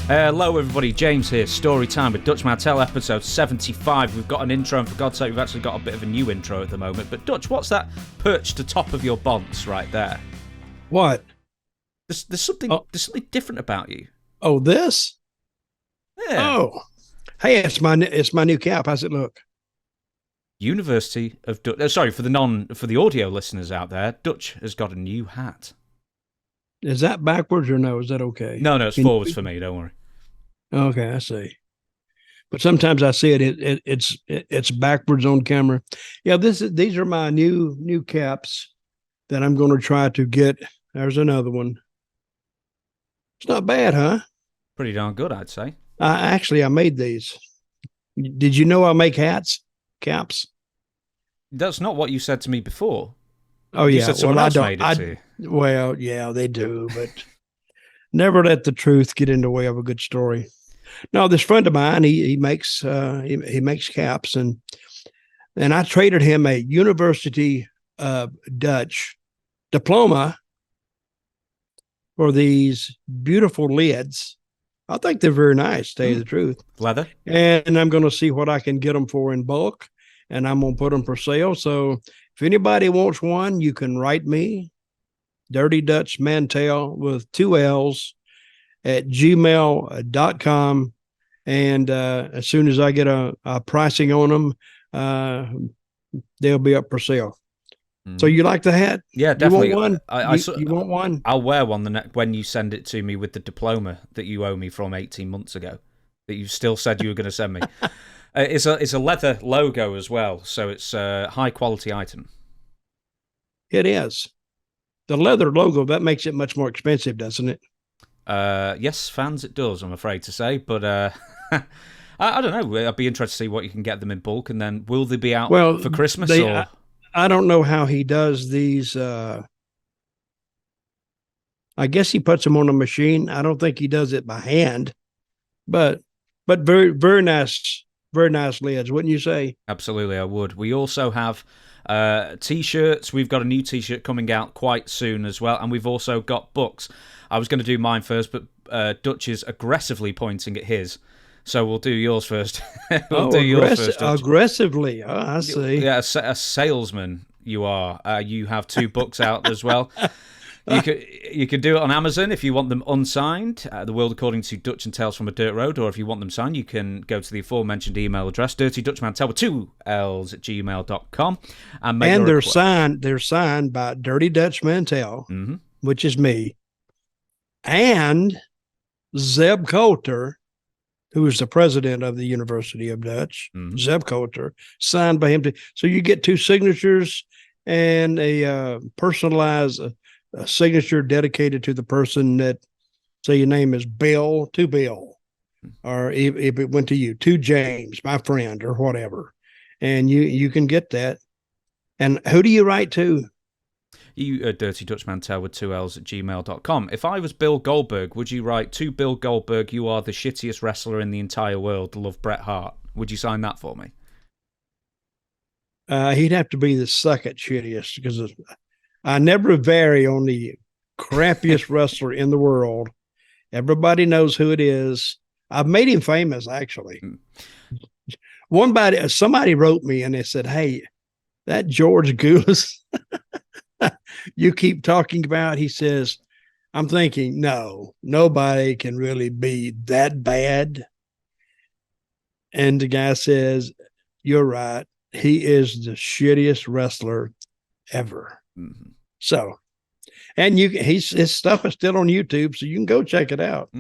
Hello everybody, James here, Story Time with Dutch Mantell, episode 75. We've got an intro, and for God's sake, we've actually got a bit of a new intro at the moment. But Dutch, what's that perched atop of your bonce right there? What? There's something different about you. Oh, this? Yeah. Oh. Hey, it's my new cap. How's it look? University of Dutch. Sorry, for the audio listeners out there, Dutch has got a new hat. Is that backwards or no? Is that okay? No, it's forwards for me. Don't worry. Okay, I see. But sometimes I see it's backwards on camera. Yeah, these are my new caps that I'm going to try to get. There's another one. It's not bad, huh? Pretty darn good, I'd say. I made these. Did you know I make caps? That's not what you said to me before. Oh, You yeah. said someone else made it to you. Well, yeah, they do, but never let the truth get in the way of a good story. No, this friend of mine, he makes caps, and I traded him a University of Dutch diploma for these beautiful lids. I think they're very nice, to tell you the truth. Leather? And I'm going to see what I can get them for in bulk, and I'm going to put them for sale. So if anybody wants one, you can write me, Dirty Dutch Mantell with 2 L's at gmail.com. And as soon as I get a pricing on them, they'll be up for sale. So you like the hat? Yeah, definitely. You want one? You want one? I'll wear one when you send it to me with the diploma that you owe me from 18 months ago, that you still said you were going to send me. It's a leather logo as well, so it's a high-quality item. It is. The leather logo, that makes it much more expensive, doesn't it? Yes, fans, it does, I'm afraid to say. But I don't know. I'd be interested to see what you can get them in bulk, and then will they be out for Christmas? I don't know how he does these. I guess he puts them on a machine. I don't think he does it by hand, but very, very nice lids, wouldn't you say? Absolutely, I would. We also have T-shirts. We've got a new T-shirt coming out quite soon as well, and we've also got books. I was going to do mine first, but Dutch is aggressively pointing at his. So we'll do yours first. Yours first. Aggressively. Oh, I see. Yeah, a salesman you are. You have 2 books out as well. You could do it on Amazon if you want them unsigned, The World According to Dutch and Tales from a Dirt Road, or if you want them signed, you can go to the aforementioned email address, dirtydutchmantell with 2 L's at gmail.com. And they're signed by Dirty Dutch Mantell, which is me, and Zeb Coulter, who is the president of the University of Dutch, Zeb Coulter, signed by him. So you get 2 signatures and a personalized a signature dedicated to the person that, say your name is Bill, to Bill, or if it went to you, to James, my friend, or whatever. And you can get that. And who do you write to? You, Dirty Dutch Mantell with 2 L's at gmail.com. If I was Bill Goldberg, would you write to Bill Goldberg, you are the shittiest wrestler in the entire world, love Bret Hart? Would you sign that for me? He'd have to be the second shittiest, because I never vary on the crappiest wrestler in the world. Everybody knows who it is. I've made him famous, actually. Somebody wrote me and they said, "Hey, that George Goose you keep talking about," he says, I'm thinking, no, nobody can really be that bad. And the guy says, "You're right. He is the shittiest wrestler ever." So, and his stuff is still on YouTube, so you can go check it out.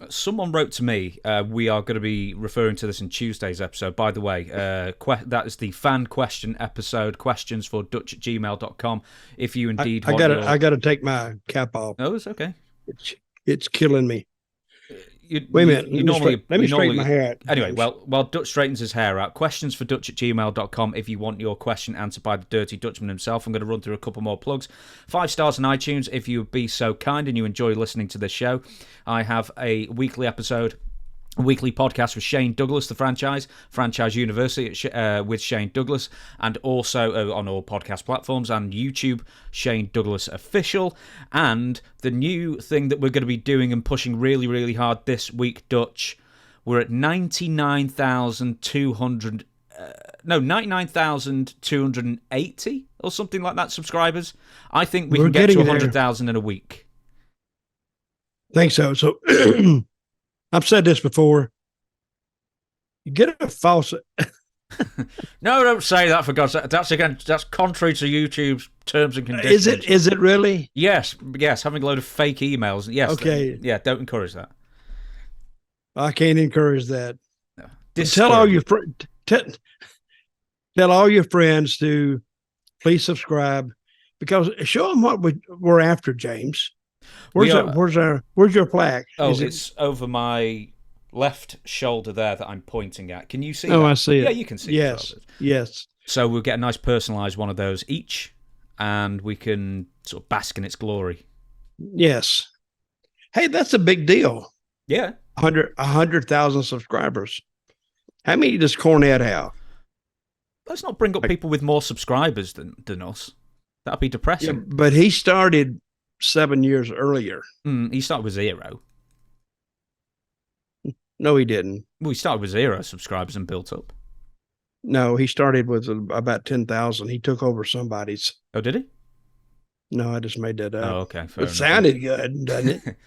Someone wrote to me, we are going to be referring to this in Tuesday's episode. By the way, that is the fan question episode, questionsfordutch at gmail.com. If you indeed I got to take my cap off. Oh, it's okay. It's killing me. Wait a minute. Let me straighten my hair out. Anyway, while Dutch straightens his hair out, questionsfordutch at gmail.com if you want your question answered by the Dirty Dutchman himself. I'm going to run through a couple more plugs. 5 stars on iTunes if you would be so kind and you enjoy listening to this show. I have a weekly episode a weekly podcast with Shane Douglas, the Franchise University with Shane Douglas, and also on all podcast platforms and YouTube, Shane Douglas Official. And the new thing that we're going to be doing and pushing really, really hard this week, Dutch, we're at 99,280 or something like that subscribers. I think we're can get to 100,000 in a week. Think so. So I've said this before. You get a false. No, don't say that, for God's sake. That's contrary to YouTube's terms and conditions. Is it really? Yes. Having a load of fake emails. Yes. Okay. Don't encourage that. I can't encourage that. No. Tell all your tell all your friends to please subscribe, because show them what we're after, James. Where's your plaque? Oh, it's over my left shoulder there that I'm pointing at. Can you see? Oh, that? I see it. Yeah, you can see it. Yes. So we'll get a nice personalised one of those each, and we can sort of bask in its glory. Yes. Hey, that's a big deal. Yeah. 100,000 subscribers. How many does Cornette have? Let's not bring up people with more subscribers than us. That'd be depressing. Yeah, but he started 7 years earlier. He started with 0. No, he didn't. Well, he started with 0 subscribers and built up. No, he started with about 10,000. He took over somebody's. Oh, did he? No, I just made that up. Oh, okay. Fair enough. Sounded good, doesn't it?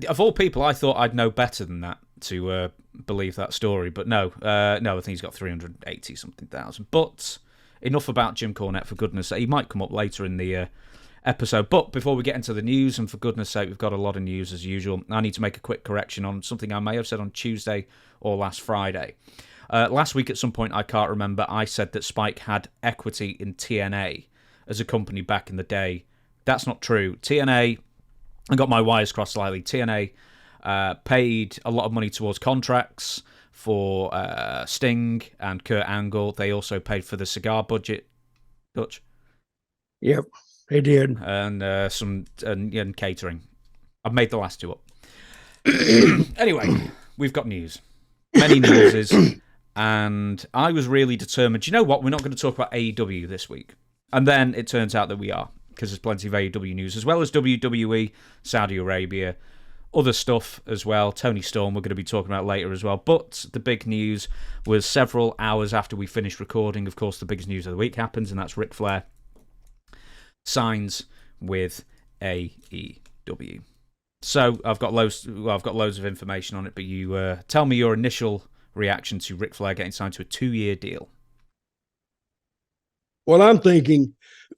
Of all people, I thought I'd know better than that to believe that story. But no, I think he's got 380-something thousand. But enough about Jim Cornette, for goodness sake. He might come up later in the episode. But before we get into the news, and for goodness sake, we've got a lot of news as usual, I need to make a quick correction on something I may have said on Tuesday or last Friday. Last week at some point, I can't remember, I said that Spike had equity in TNA as a company back in the day. That's not true. TNA, I got my wires crossed slightly, TNA paid a lot of money towards contracts for Sting and Kurt Angle. They also paid for the cigar budget, Dutch. Yep. They did. And some catering. I've made the last two up. Anyway, we've got news. Many newses. And I was really determined, you know what, we're not going to talk about AEW this week. And then it turns out that we are, because there's plenty of AEW news, as well as WWE, Saudi Arabia, other stuff as well. Toni Storm we're going to be talking about later as well. But the big news was several hours after we finished recording. Of course, the biggest news of the week happens, and that's Ric Flair signs with AEW. So I've got loads of information on it, but you tell me your initial reaction to Ric Flair getting signed to a 2-year deal. Well, I'm thinking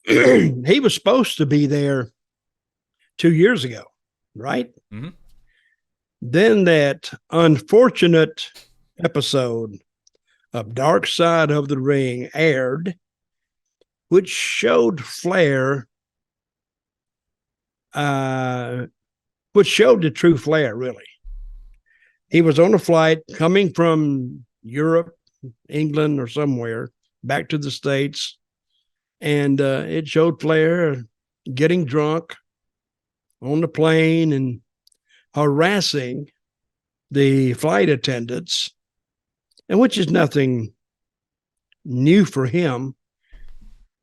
he was supposed to be there 2 years ago, right? Mm-hmm. Then that unfortunate episode of Dark Side of the Ring aired, which showed Flair, which showed the true Flair, really. He was on a flight coming from Europe, England, or somewhere back to the States, and it showed Flair getting drunk on the plane and harassing the flight attendants, and which is nothing new for him.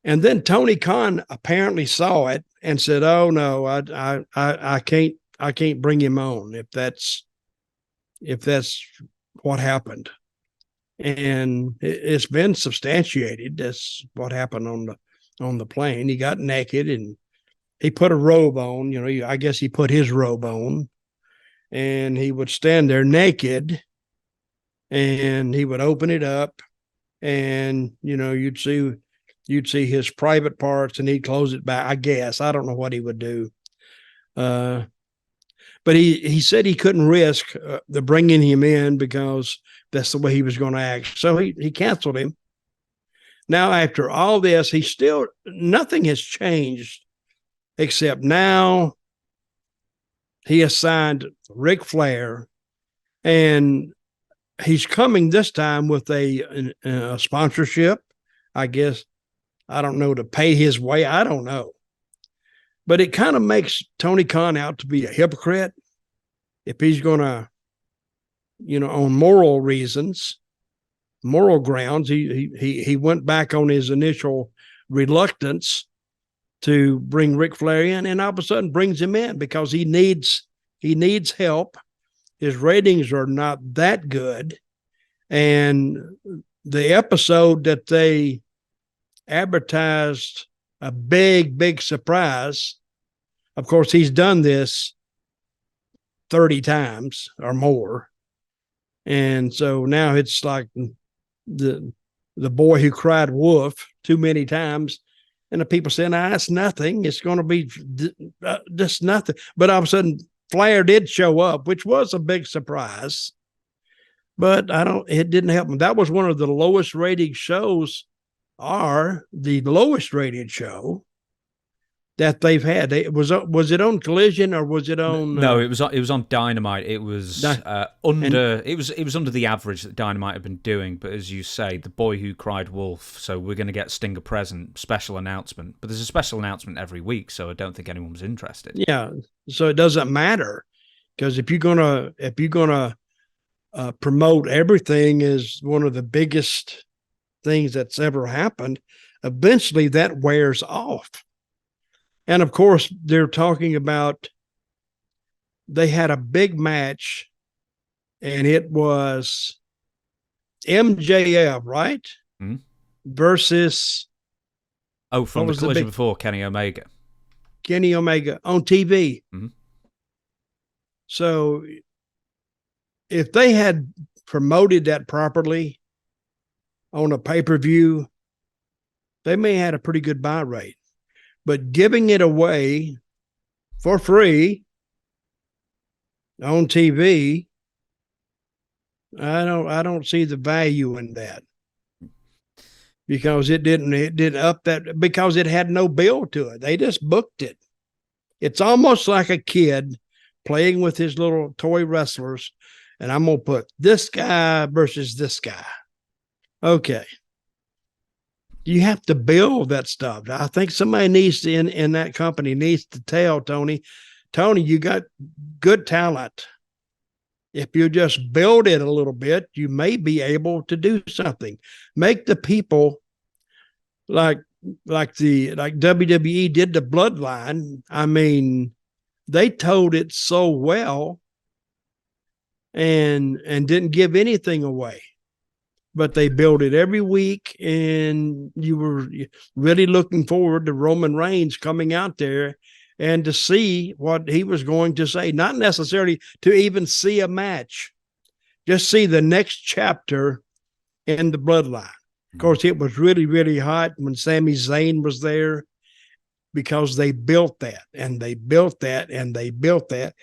And then Tony Khan apparently saw it and said, "Oh no, I can't bring him on if that's what happened." And it's been substantiated. That's what happened on the plane. He got naked and he put a robe on. You know, I guess he put his robe on, and he would stand there naked, and he would open it up, and you'd see his private parts, and he'd close it back. I guess I don't know what he would do. But he said he couldn't risk the bringing him in because that's the way he was going to act. So he canceled him. Now, after all this, nothing has changed except now he has signed Ric Flair, and he's coming this time with a sponsorship, I guess. I don't know, to pay his way. I don't know. But it kind of makes Tony Khan out to be a hypocrite if he's going to on moral reasons, moral grounds. He went back on his initial reluctance to bring Ric Flair in, and all of a sudden brings him in because he needs help. His ratings are not that good. And the episode that they advertised, a big surprise, of course, he's done this 30 times or more. And so now it's like the boy who cried wolf too many times. And the people saying, it's nothing. It's going to be just nothing. But all of a sudden, Flair did show up, which was a big surprise. But it didn't help him. That was one of the lowest rated shows, or the lowest rated show that they've had. Was it on Collision or was it on? No, it was on Dynamite. It was it was under the average that Dynamite had been doing. But as you say, the boy who cried wolf. So we're going to get Stinger present, special announcement. But there's a special announcement every week, so I don't think anyone was interested. Yeah, so it doesn't matter, because if you're gonna promote everything as one of the biggest things that's ever happened, eventually that wears off. And of course, they're talking about, they had a big match, and it was MJF, right? Mm-hmm. Versus. From the Collision before, Kenny Omega on TV. Mm-hmm. So if they had promoted that properly on a pay-per-view, they may have had a pretty good buy rate. But giving it away for free on TV, I don't see the value in that, because it didn't up that, because it had no build to it. They just booked it. It's almost like a kid playing with his little toy wrestlers, and I'm going to put this guy versus this guy. Okay. You have to build that stuff. I think somebody needs to, in that company, needs to tell Tony, you got good talent. If you just build it a little bit, you may be able to do something. Make the people like WWE did the Bloodline. I mean, they told it so well and didn't give anything away. But they built it every week, and you were really looking forward to Roman Reigns coming out there and to see what he was going to say. Not necessarily to even see a match, just see the next chapter in the Bloodline. Of course, it was really, really hot when Sami Zayn was there, because they built that, and they built that, and they built that.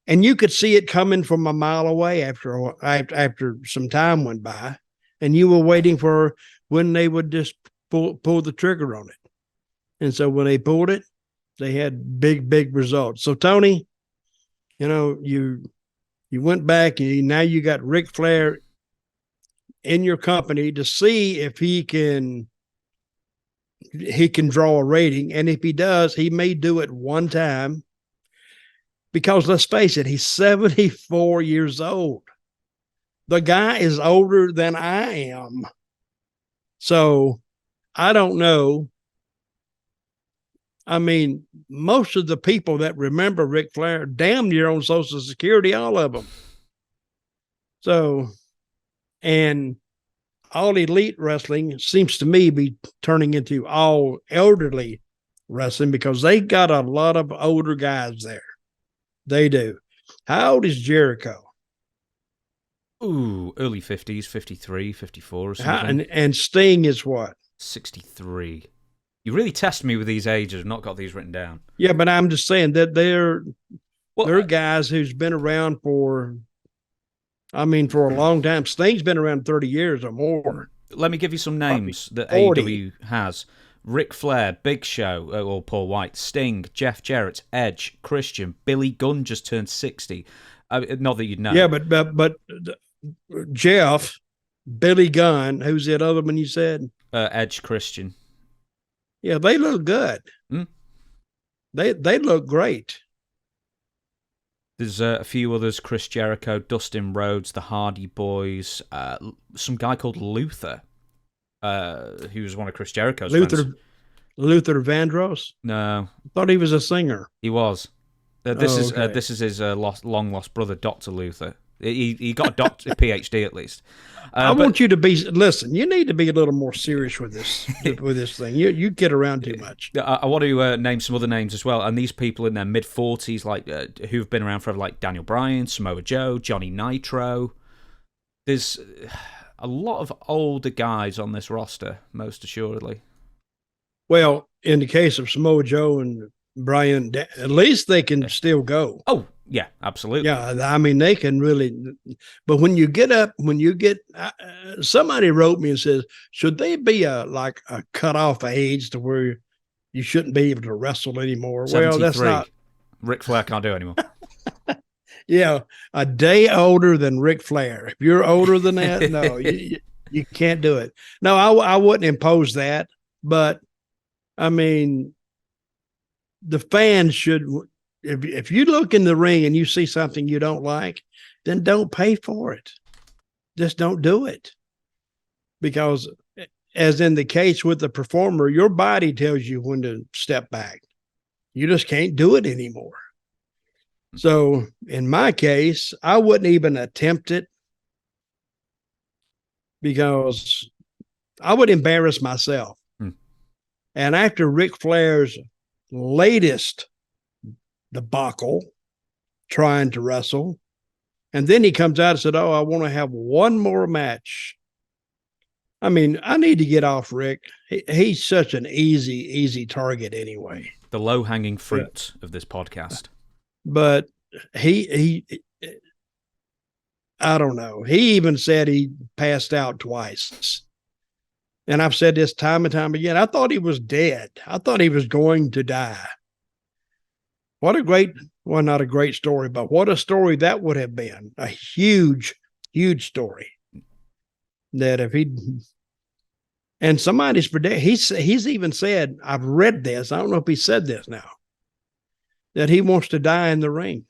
And you could see it coming from a mile away after some time went by. And you were waiting for when they would just pull the trigger on it. And so when they pulled it, they had big results. So Tony, you went back, and now you got Ric Flair in your company to see if he can draw a rating. And if he does, he may do it one time, because let's face it, he's 74 years old. The guy is older than I am. So I don't know. I mean, most of the people that remember Ric Flair damn near on Social Security, all of them. So, and All Elite Wrestling seems to me be turning into all elderly wrestling, because they got a lot of older guys there. They do. How old is Jericho? Ooh, early 50s, 53, 54 or something. And Sting is what? 63. You really test me with these ages. I've not got these written down. Yeah, but I'm just saying that they're guys who's been around for a long time. Sting's been around 30 years or more. Let me give you some names that AEW has. Ric Flair, Big Show, or Paul Wight, Sting, Jeff Jarrett, Edge, Christian, Billy Gunn just turned 60. Not that you'd know. Yeah, but Jeff, Billy Gunn, who's that other one you said? Edge, Christian. Yeah, they look good. They look great. There's a few others: Chris Jericho, Dustin Rhodes, the Hardy Boys, some guy called Luther, who's one of Chris Jericho's friends. Luther Vandross? No, I thought he was a singer. He was. This is his long lost brother, Dr. Luther. He got a PhD at least. I want you to listen. You need to be a little more serious with this thing. You get around too much. I want to name some other names as well, and these people in their mid-40s, like who've been around forever, like Daniel Bryan, Samoa Joe, Johnny Nitro. There's a lot of older guys on this roster, most assuredly. Well, in the case of Samoa Joe and Bryan, at least they can still go. Oh, yeah, absolutely. Yeah, I mean, they can really. But when you get, somebody wrote me and says, should they be like a cutoff age to where you shouldn't be able to wrestle anymore? 73. Well, that's not. Ric Flair can't do anymore. Yeah, a day older than Ric Flair. If you're older than that, no, you can't do it. No, I wouldn't impose that. But, I mean, the fans should, if you look in the ring and you see something you don't like, then don't pay for it. Just don't do it. Because, as in the case with the performer, your body tells you when to step back. You just can't do it anymore. So in my case, I wouldn't even attempt it because I would embarrass myself. And after Ric Flair's latest debacle, trying to wrestle, and then he comes out and said, "Oh, I want to have one more match." I mean, I need to get off Rick. He's such an easy target anyway. The low-hanging fruit of this podcast. But he I don't know. He even said he passed out twice. And I've said this time and time again. I thought he was dead. I thought he was going to die. What a great, well, not a great story, but what a story that would have been. A huge story. That if he, and somebody's predicted, he's even said, I've read this. I don't know if he said this now, that he wants to die in the ring.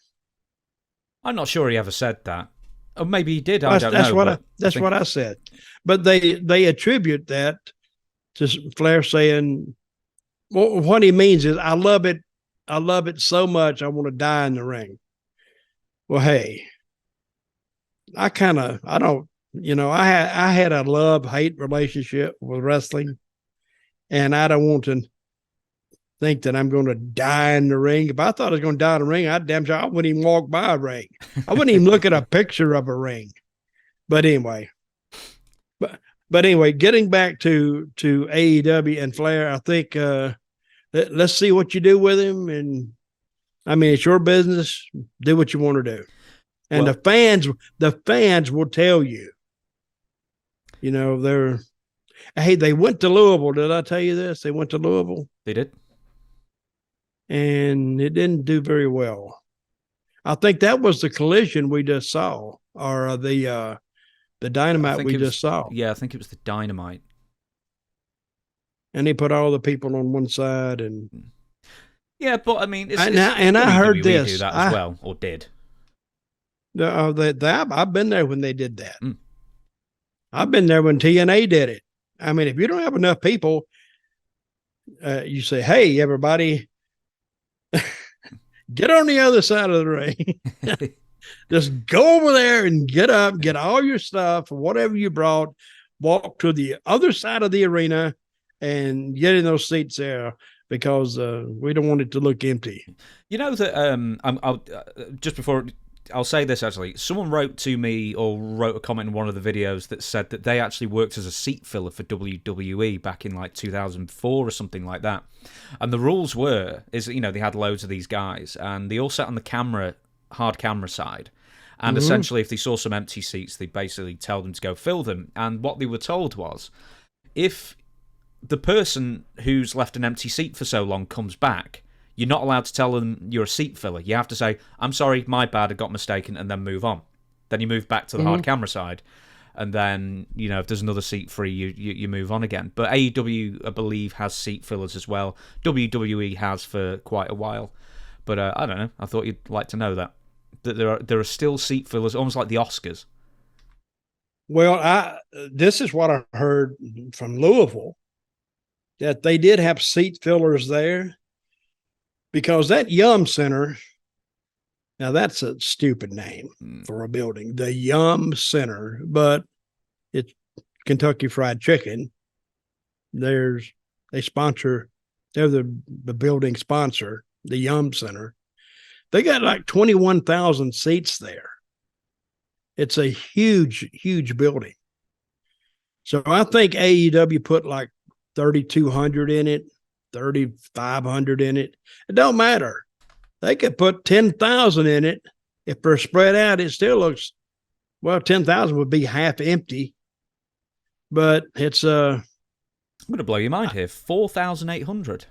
I'm not sure he ever said that. Or maybe he did. I don't know. That's what I said. But they attribute that to Flair saying, well, what he means is, I love it so much, I want to die in the ring. Well, hey, I had a love-hate relationship with wrestling, and I don't want to think that I'm going to die in the ring. If I thought I was going to die in the ring, I wouldn't even walk by a ring. I wouldn't even look at a picture of a ring. But anyway, getting back to AEW and Flair, I think let's see what you do with him. And I mean, it's your business. Do what you want to do. And the fans will tell you. You know, they went to Louisville. Did I tell you this? They went to Louisville. They did. And it didn't do very well. I think that was the collision we just saw, or the Dynamite we just saw. Yeah, I think it was the Dynamite. And he put all the people on one side, and yeah, but I mean, I heard this. Do that as well, or did? I've been there when they did that. I've been there when TNA did it. I mean, if you don't have enough people, you say, "Hey, everybody, get on the other side of the ring." Just go over there and get up, get all your stuff, whatever you brought, walk to the other side of the arena and get in those seats there, because we don't want it to look empty. You know that just before I'll say this, actually, someone wrote to me or wrote a comment in one of the videos that said that they actually worked as a seat filler for WWE back in like 2004 or something like that. And the rules is that, they had loads of these guys and they all sat on the hard camera side. And essentially, if they saw some empty seats, they basically tell them to go fill them. And what they were told was, if the person who's left an empty seat for so long comes back, you're not allowed to tell them you're a seat filler. You have to say, "I'm sorry, my bad, I got mistaken," and then move on. Then you move back to the hard camera side. And then, if there's another seat free, you move on again. But AEW, I believe, has seat fillers as well. WWE has for quite a while. But I don't know. I thought you'd like to know that. that there are still seat fillers, almost like the Oscars? Well, this is what I heard from Louisville, that they did have seat fillers there, because that Yum Center, now that's a stupid name for a building, the Yum Center, but it's Kentucky Fried Chicken. They sponsor, they're the building sponsor, the Yum Center. They got like 21,000 seats there. It's a huge, huge building. So I think AEW put like 3,200 in it, 3,500 in it. It don't matter. They could put 10,000 in it. If they're spread out, it still looks, well, 10,000 would be half empty. But it's I'm going to blow your mind here. 4,800.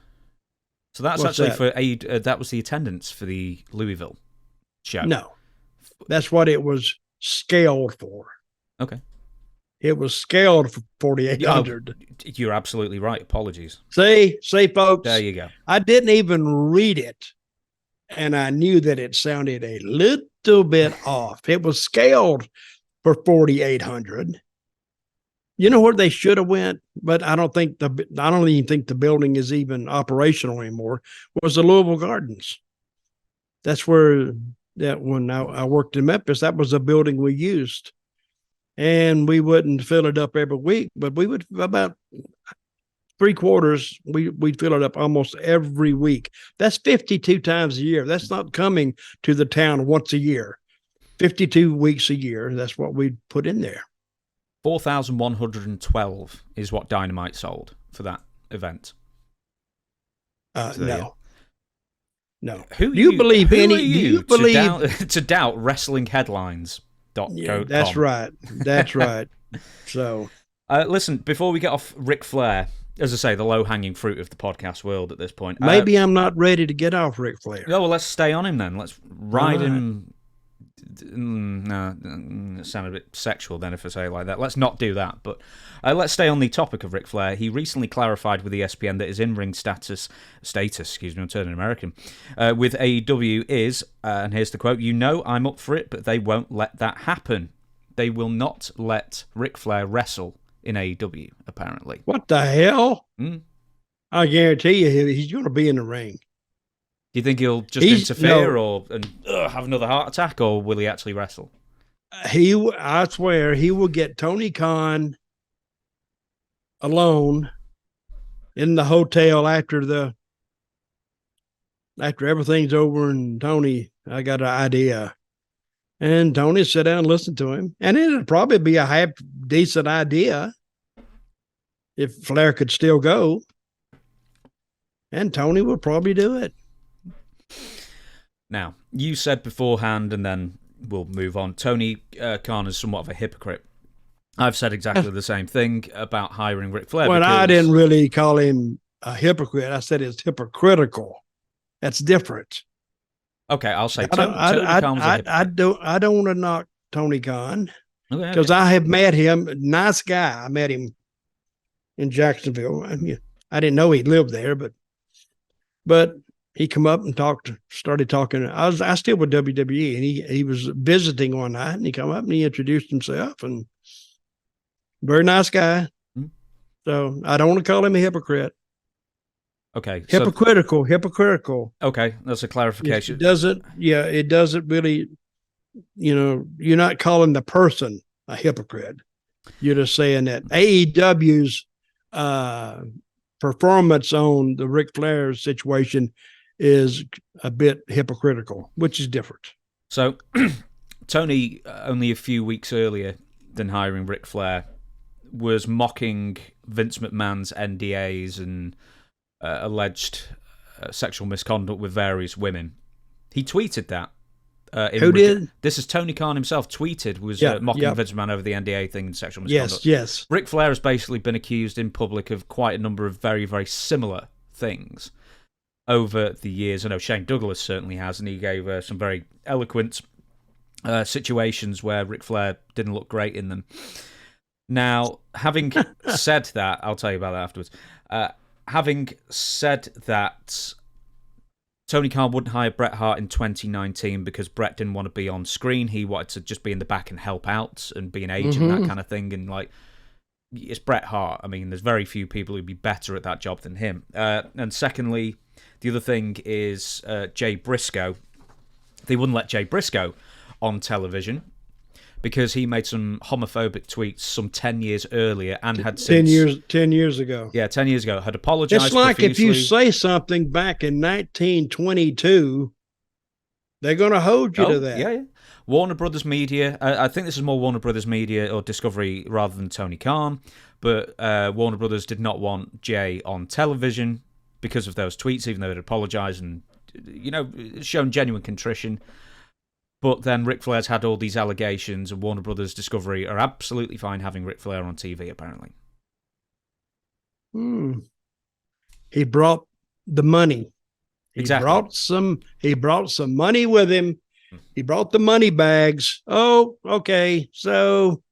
So that's What's actually that? for that was the attendance for the Louisville show. No, that's what it was scaled for. Okay. It was scaled for 4,800. Oh, you're absolutely right. Apologies. See, folks. There you go. I didn't even read it, and I knew that it sounded a little bit off. It was scaled for 4,800. You know where they should have went, but I don't even think the building is even operational anymore, was the Louisville Gardens. That's where when I worked in Memphis, that was a building we used. And we wouldn't fill it up every week, but we would about 3/4. We'd fill it up almost every week. That's 52 times a year. That's not coming to the town once a year. 52 weeks a year. That's what we put in there. 4,112 is what Dynamite sold for that event. No. Who do you believe any? Do you believe to doubt wrestling headlines? Yeah, that's right. That's right. So, listen, before we get off Ric Flair, as I say, the low-hanging fruit of the podcast world at this point. Maybe I'm not ready to get off Ric Flair. No, well, let's stay on him then. Let's ride him. No, it sounded a bit sexual then if I say it like that. Let's not do that. But let's stay on the topic of Ric Flair. He recently clarified with ESPN that his in-ring status, excuse me, I'm turning American, with AEW is, and here's the quote, "You know I'm up for it, but they won't let that happen. They will not let Ric Flair wrestle in AEW, apparently." What the hell? I guarantee you he's going to be in the ring. Do you think he'll just interfere and have another heart attack, or will he actually wrestle? I swear, he will get Tony Khan alone in the hotel after everything's over, and Tony, I got an idea. And Tony sit down and listen to him. And it'd probably be a half decent idea if Flair could still go. And Tony would probably do it. Now, you said beforehand, and then we'll move on, Tony Khan is somewhat of a hypocrite. I've said exactly the same thing about hiring Ric Flair. Well, I didn't really call him a hypocrite. I said it's hypocritical. That's different. Okay, I'll say Tony Khan's a hypocrite. I don't want to knock Tony Khan Okay. because I have met him. Nice guy. I met him in Jacksonville. I didn't know he lived there, but he come up and started talking. I was still with WWE, and he was visiting one night, and he come up and he introduced himself, and very nice guy. Mm-hmm. So I don't want to call him a hypocrite. Okay. Hypocritical. Okay, that's a clarification. It doesn't really, you're not calling the person a hypocrite. You're just saying that AEW's performance on the Ric Flair situation is a bit hypocritical, which is different. So, Tony, only a few weeks earlier than hiring Ric Flair, was mocking Vince McMahon's NDAs and alleged sexual misconduct with various women. He tweeted that. Who did? This is Tony Khan himself tweeted, was mocking Vince McMahon over the NDA thing and sexual misconduct. Yes. Ric Flair has basically been accused in public of quite a number of very, very similar things over the years. I know Shane Douglas certainly has, and he gave some very eloquent situations where Ric Flair didn't look great in them. Now, having said that, I'll tell you about that afterwards. Having said that, Tony Khan wouldn't hire Bret Hart in 2019 because Bret didn't want to be on screen. He wanted to just be in the back and help out and be an agent, that kind of thing. And like, it's Bret Hart. I mean, there's very few people who'd be better at that job than him. And secondly, the other thing is Jay Briscoe. They wouldn't let Jay Briscoe on television because he made some homophobic tweets some 10 years earlier and had since... 10 years ago. Yeah, 10 years ago. Had apologized It's like profusely. if you say something back in 1922, they're going to hold you to that. Yeah. Warner Brothers Media, I think this is more Warner Brothers Media or Discovery rather than Tony Khan, but Warner Brothers did not want Jay on television because of those tweets, even though they'd apologized and, shown genuine contrition. But then Ric Flair's had all these allegations, and Warner Brothers Discovery are absolutely fine having Ric Flair on TV, apparently. He brought the money. Exactly. He brought some money with him. He brought the money bags. Oh, okay. So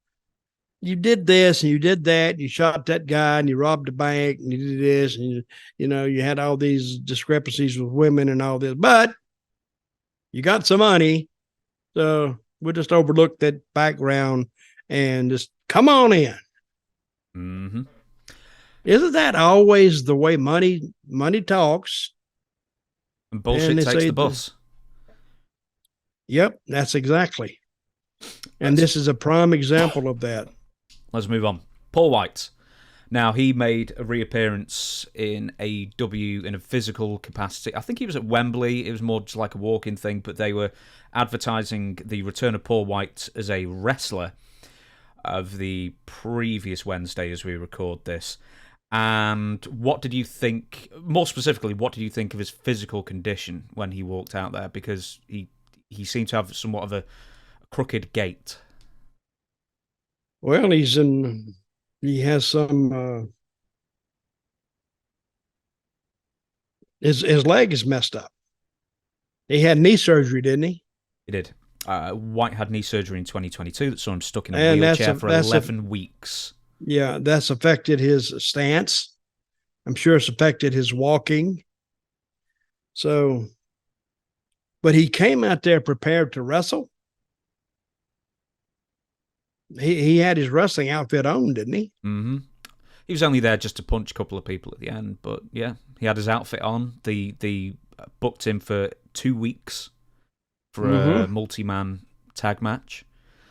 you did this and you did that. You shot that guy and you robbed the bank and you did this and you had all these discrepancies with women and all this, but you got some money. So we'll just overlook that background and just come on in. Mm-hmm. Isn't that always the way money talks? And bullshit takes the bus. Yep, that's exactly. And this is a prime example of that. Let's move on. Paul Wight. Now, he made a reappearance in AEW in a physical capacity. I think he was at Wembley. It was more just like a walk-in thing, but they were advertising the return of Paul Wight as a wrestler of the previous Wednesday as we record this. And what did you think, more specifically, what did you think of his physical condition when he walked out there? Because he seemed to have somewhat of a crooked gait. Well, he has some, his leg is messed up. He had knee surgery, didn't he? He did. White had knee surgery in 2022 that saw him stuck in a wheelchair for 11 weeks. Yeah, that's affected his stance. I'm sure it's affected his walking. So, but he came out there prepared to wrestle. He had his wrestling outfit on, didn't he? Mm-hmm. He was only there just to punch a couple of people at the end, but yeah, he had his outfit on. They booked him for 2 weeks for a multi-man tag match.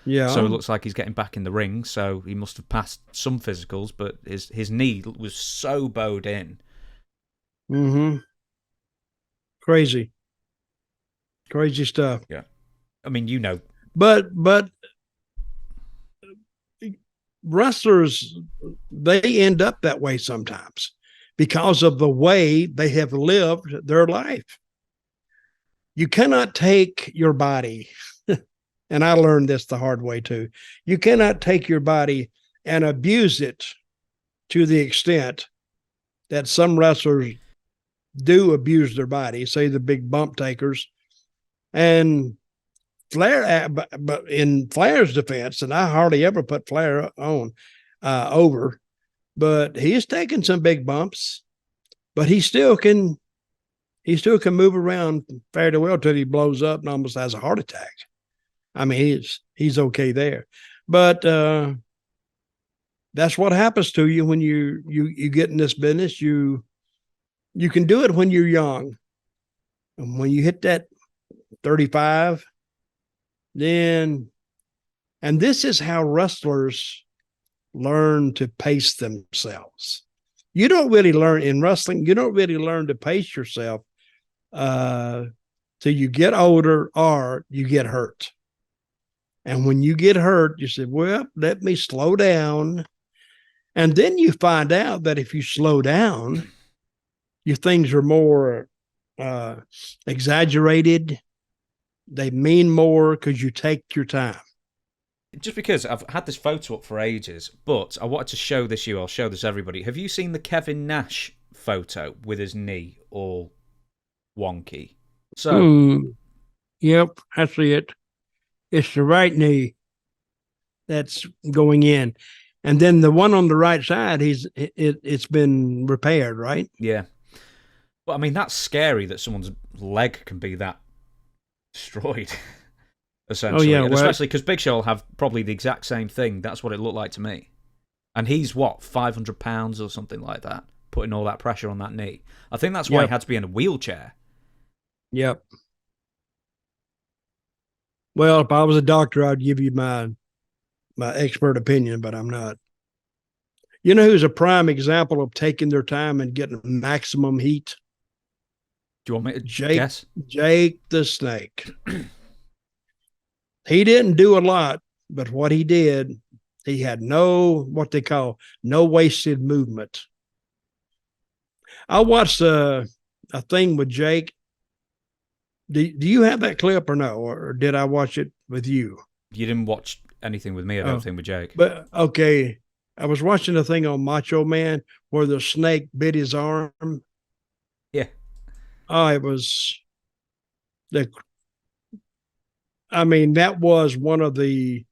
Yeah. So it looks like he's getting back in the ring, so he must have passed some physicals, but his knee was so bowed in. Mm-hmm. Crazy stuff. Yeah. I mean, But wrestlers, they end up that way sometimes because of the way they have lived their life. You cannot take your body, and I learned this the hard way too. You cannot take your body and abuse it to the extent that some wrestlers do abuse their body, say the big bump takers. And Flair, but in Flair's defense, and I hardly ever put Flair on over, but he's taken some big bumps, but he still can move around fairly well till he blows up and almost has a heart attack. I mean, he's okay there, but that's what happens to you when you get in this business. You can do it when you're young, and when you hit that 35. And this is how wrestlers learn to pace themselves. You don't really learn in wrestling. You don't really learn to pace yourself till you get older or you get hurt. And when you get hurt, you say, well, let me slow down. And then you find out that if you slow down, your things are more exaggerated. They mean more because you take your time. Just because I've had this photo up for ages, but I wanted to show this you. I'll show this everybody. Have you seen the Kevin Nash photo with his knee all wonky? So, yep, I see it. It's the right knee that's going in, and then the one on the right side, it's been repaired, right? Yeah. But I mean, that's scary that someone's leg can be that destroyed, essentially. Oh, yeah, And especially because Big Show will have probably the exact same thing. That's what it looked like to me. And he's, what, 500 pounds or something like that, putting all that pressure on that knee. I think that's why he had to be in a wheelchair. Yep. Well, if I was a doctor, I'd give you my expert opinion, but I'm not. You know who's a prime example of taking their time and getting maximum heat? Do you want me to guess? Jake the Snake. He didn't do a lot, but what he did, he had no wasted movement. I watched a thing with Jake. Do you have that clip or no? Or did I watch it with you? You didn't watch anything with me, I don't think, with Jake. But, okay, I was watching a thing on Macho Man where the snake bit his arm. Yeah. Oh, it was that was one of the,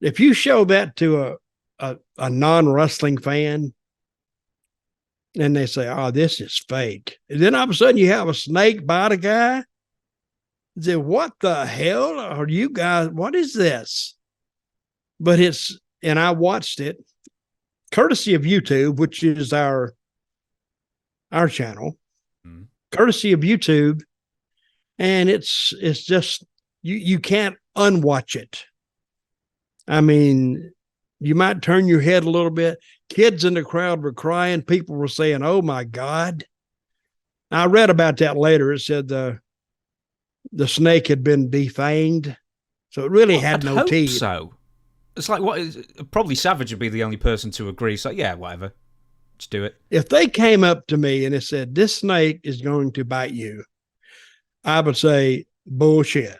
if you show that to a non-wrestling fan and they say, oh, this is fake. And then all of a sudden you have a snake bite a guy. Say, what the hell are you guys? What is this? But and I watched it courtesy of YouTube, which is our channel, courtesy of YouTube. And it's just, you can't unwatch it. I mean, you might turn your head a little bit. Kids in the crowd were crying. People were saying, oh my God. I read about that later. It said the snake had been defanged. So it really had no teeth. So it's like, probably Savage would be the only person to agree. So yeah, whatever. Just do it. If they came up to me and it said, this snake is going to bite you, I would say, bullshit.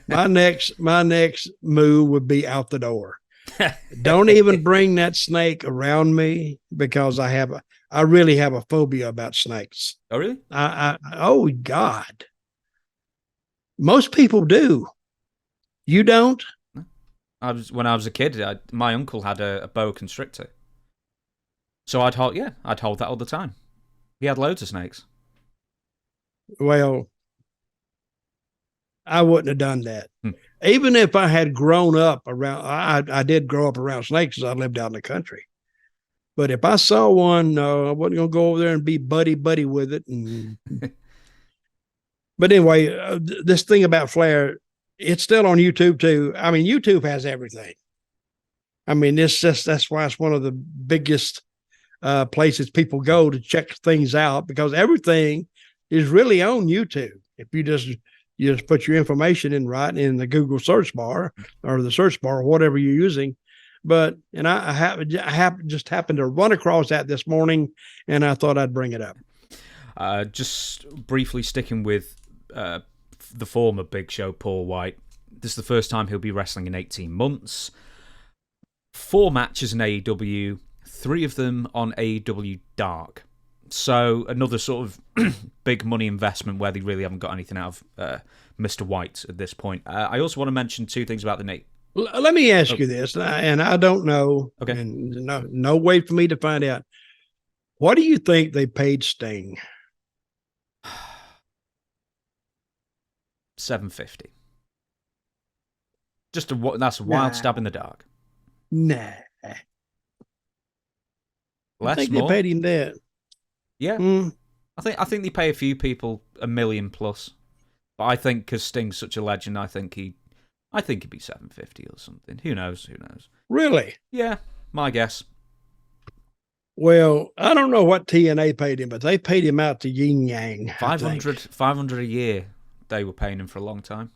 my next move would be out the door. Don't even bring that snake around me because I really have a phobia about snakes. Oh, really? Oh God. Most people do. You don't? When I was a kid, my uncle had a boa constrictor. So I'd hold that all the time. He had loads of snakes. Well, I wouldn't have done that. Even if I had grown up around, I did grow up around snakes because I lived out in the country. But if I saw one, no, I wasn't going to go over there and be buddy with it. But anyway, this thing about Flair, it's still on YouTube too. I mean, YouTube has everything. I mean, that's why it's one of the biggest places people go to check things out, because everything is really on YouTube. If you just put your information in right in the Google search bar or the search bar, or whatever you're using. And I just happened to run across that this morning, and I thought I'd bring it up. Just briefly sticking with the former Big Show, Paul Wight. This is the first time he'll be wrestling in 18 months. 4 matches in AEW, 3 of them on AEW Dark. So another sort of big money investment where they really haven't got anything out of Mr. White at this point. I also want to mention 2 things about the knee. Let me ask you this, and I don't know. Okay. And no way for me to find out. What do you think they paid Sting? $750. That's a wild stab in the dark. Nah. Less, I think more? they paid him that. Yeah. I think they pay a few people $1 million plus. But I think because Sting's such a legend, I think he'd be $750 or something. Who knows? Really? Yeah, my guess. Well, I don't know what TNA paid him, but they paid him out to Yin Yang. $500 a year. They were paying him for a long time.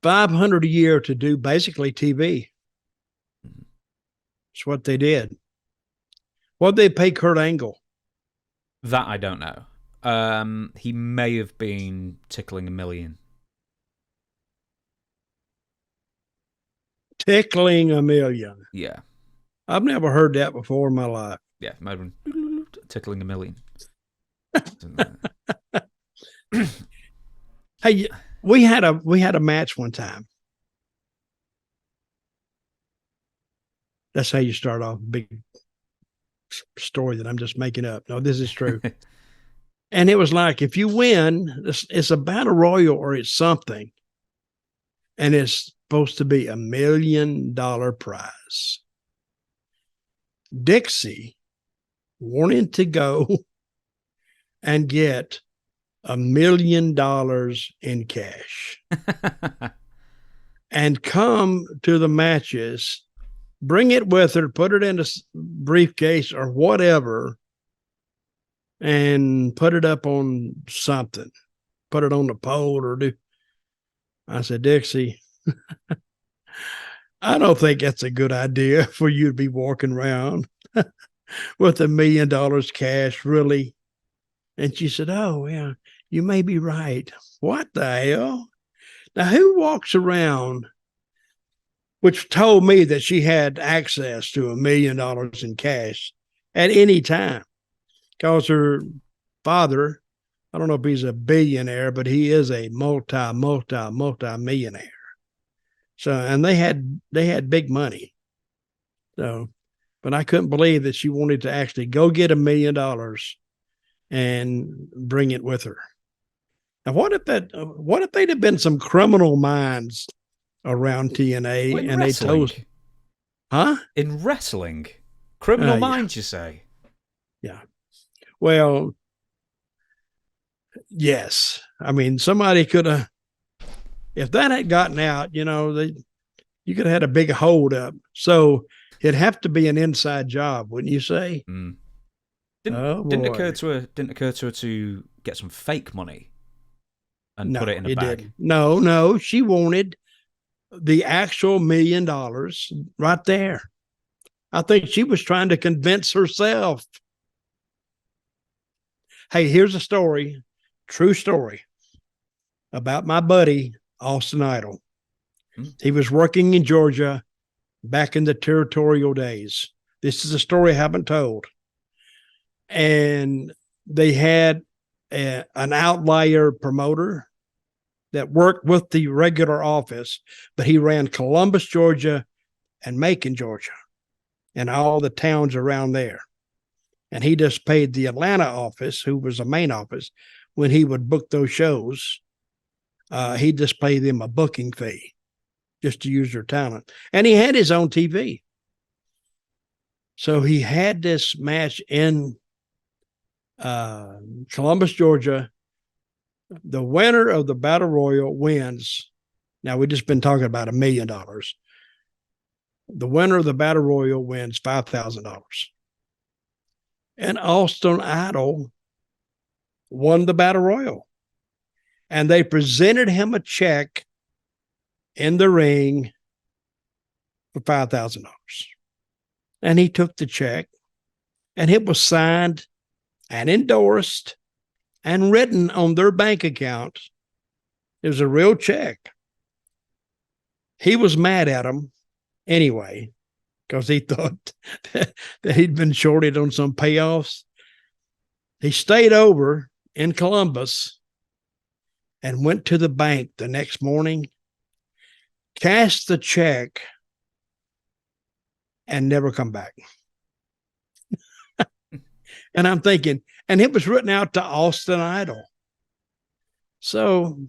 $500 a year to do basically TV. That's what they did. What'd they pay Kurt Angle? That I don't know. He may have been tickling $1 million. Tickling $1 million. Yeah. I've never heard that before in my life. Yeah, might have been tickling $1 million. Hey, we had a match one time. That's how you start off, big story that I'm just making up. No, this is true. And it was like, if you win, it's a battle royal or it's something. And it's supposed to be $1 million prize. Dixie wanted to go and get $1 million in cash and come to the matches, bring it with her, put it in a briefcase or whatever, and put it up on something, put it on the pole or do. I said, Dixie, I don't think that's a good idea for you to be walking around with $1 million cash, really. And she said, oh, yeah, you may be right. What the hell? Now, who walks around, which told me that she had access to $1 million in cash at any time? Because her father, I don't know if he's a billionaire, but he is a multi-millionaire. So, and they had big money. So, but I couldn't believe that she wanted to actually go get $1 million and bring it with her. Now, what if they'd have been some criminal minds around TNA and wrestling. They told, huh? In wrestling, criminal minds, you say? Yeah. Well, yes. I mean, somebody could have, if that had gotten out, you could have had a big hold up. So it'd have to be an inside job, wouldn't you say? Mm. Didn't occur to her to get some fake money and put it in a bag? Didn't. No. She wanted the actual $1 million right there. I think she was trying to convince herself. Hey, here's a story, true story, about my buddy, Austin Idol. He was working in Georgia back in the territorial days. This is a story I haven't told. And they had an outlier promoter that worked with the regular office, but he ran Columbus, Georgia, and Macon, Georgia, and all the towns around there. And he just paid the Atlanta office, who was the main office, when he would book those shows. He'd just pay them a booking fee just to use their talent. And he had his own TV. So he had this match in Columbus, Georgia. The winner of the Battle Royal wins. Now, we've just been talking about $1 million. The winner of the Battle Royal wins $5,000. And Austin Idol won the Battle Royal. And they presented him a check in the ring for $5,000. And he took the check, and it was signed and endorsed and written on their bank account. It was a real check. He was mad at him anyway, because he thought that he'd been shorted on some payoffs. He stayed over in Columbus and went to the bank the next morning, cashed the check, and never come back. And I'm thinking, and it was written out to Austin Idol. So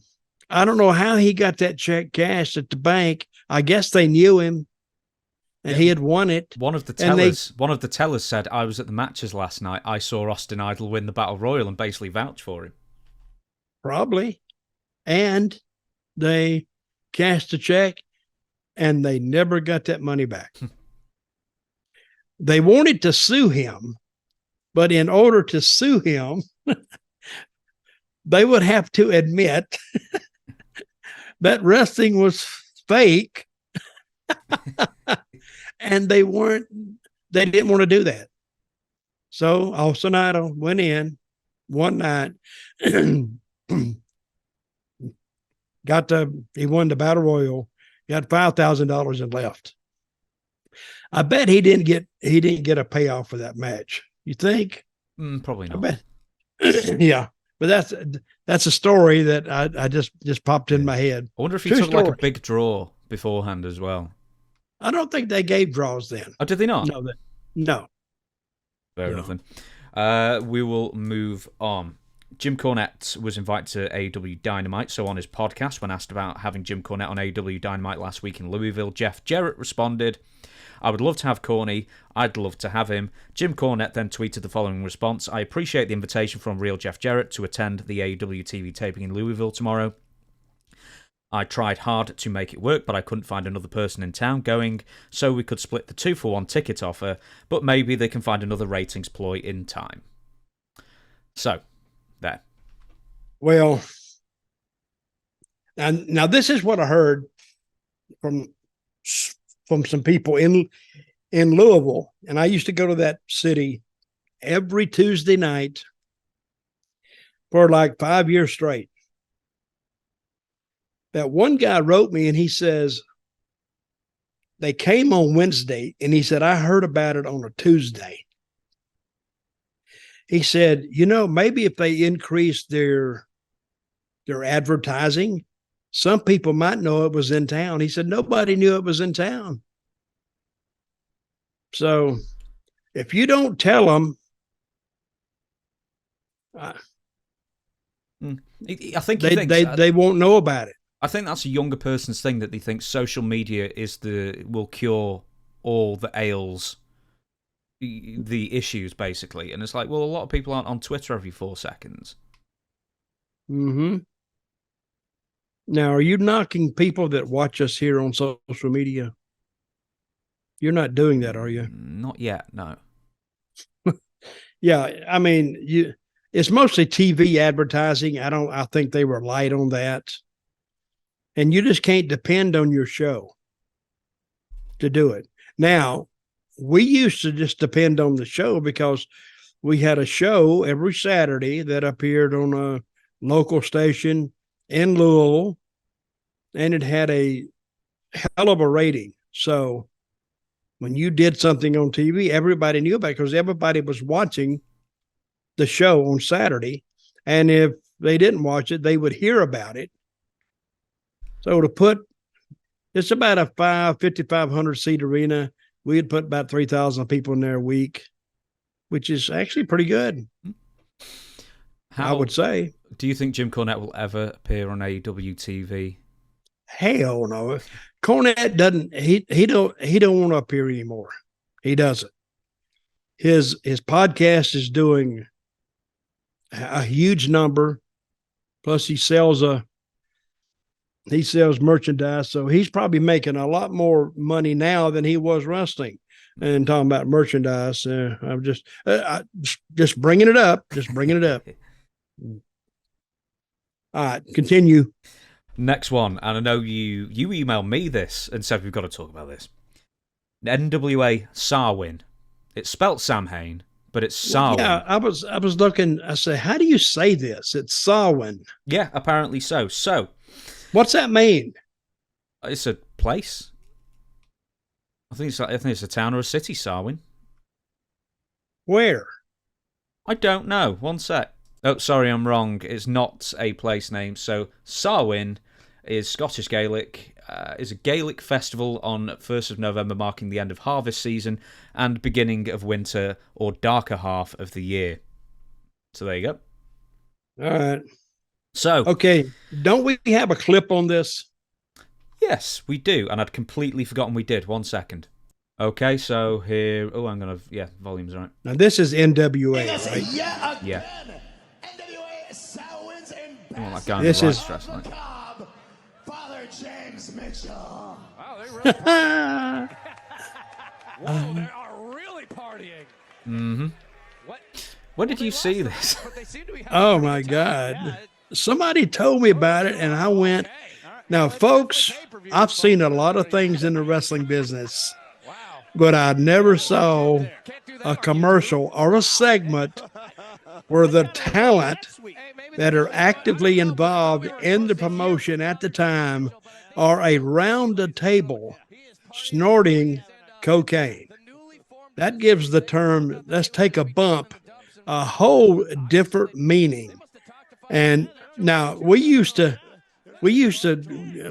I don't know how he got that check cashed at the bank. I guess they knew him, and he had won it. One of the tellers said, I was at the matches last night. I saw Austin Idol win the Battle Royal, and basically vouched for him. Probably. And they cashed the check, and they never got that money back. They wanted to sue him, but in order to sue him, they would have to admit that wrestling was fake. And they didn't want to do that. So Austin Idol went in one night, he won the Battle Royal, got $5,000 and left. I bet he didn't get a payoff for that match. You think? Probably not. I bet. Yeah, but that's a story that I just popped in my head. I wonder if he took like a big draw beforehand as well. I don't think they gave draws then. Oh, did they not? No. Fair enough then. We will move on. Jim Cornette was invited to AEW Dynamite, so on his podcast, when asked about having Jim Cornette on AEW Dynamite last week in Louisville, Jeff Jarrett responded, "I would love to have Corny. I'd love to have him." Jim Cornette then tweeted the following response: "I appreciate the invitation from real Jeff Jarrett to attend the AEW TV taping in Louisville tomorrow. I tried hard to make it work, but I couldn't find another person in town going, so we could split the 2-for-1 ticket offer, but maybe they can find another ratings ploy in time." So, there. Well, and now this is what I heard from some people in Louisville, and I used to go to that city every Tuesday night for like 5 years straight. That one guy wrote me and he says, they came on Wednesday, and he said, I heard about it on a Tuesday. He said, maybe if they increase their advertising, some people might know it was in town. He said, nobody knew it was in town. So if you don't tell them, I think they won't know about it. I think that's a younger person's thing, that they think social media will cure all the ails, the issues, basically. And it's like, well, a lot of people aren't on Twitter every 4 seconds. Mm-hmm. Now, are you knocking people that watch us here on social media? You're not doing that, are you? Not yet, no. Yeah, I mean, it's mostly TV advertising. I think they were light on that. And you just can't depend on your show to do it. Now, we used to just depend on the show because we had a show every Saturday that appeared on a local station in Louisville, and it had a hell of a rating. So when you did something on TV, everybody knew about it because everybody was watching the show on Saturday. And if they didn't watch it, they would hear about it. So it's about a 5,500 seat arena. We'd put about 3,000 people in there a week, which is actually pretty good. I would say. Do you think Jim Cornette will ever appear on AEW TV? Hell no. Cornette doesn't. He don't want to appear anymore. He doesn't. His podcast is doing a huge number. Plus, he sells merchandise, so he's probably making a lot more money now than he was wrestling. And talking about merchandise, I'm just bringing it up. Just bringing it up. All right, continue. Next one, and I know you emailed me this and said we've got to talk about this. NWA Samhain. It's spelt Samhain, but it's Samhain. Yeah, I was looking. I said, how do you say this? It's Samhain. Yeah, apparently so. So, what's that mean? It's a place. I think it's a town or a city, Samhain. Where? I don't know. One sec. Oh, sorry, I'm wrong. It's not a place name. So Samhain is Scottish Gaelic. Is a Gaelic festival on 1st of November, marking the end of harvest season and beginning of winter or darker half of the year. So there you go. All right. So okay, don't we have a clip on this? Yes, we do, and I'd completely forgotten we did. 1 second. Okay, so here. Oh, I'm gonna. Yeah, volume's right. Now this is NWA, right? Yeah. NWA Samhain's That guy this is stress, like. Father James Mitchell. Wow, they really partying. Whoa, they are really partying. Mm-hmm. What? When did you see this? Oh my God! Somebody told me about it, and I went. Now, folks, I've seen a lot of things in the wrestling business, but I never saw a commercial or a segment where the talent that are actively involved in the promotion at the time are around the table snorting cocaine. That gives the term, let's take a bump, a whole different meaning. And now we used to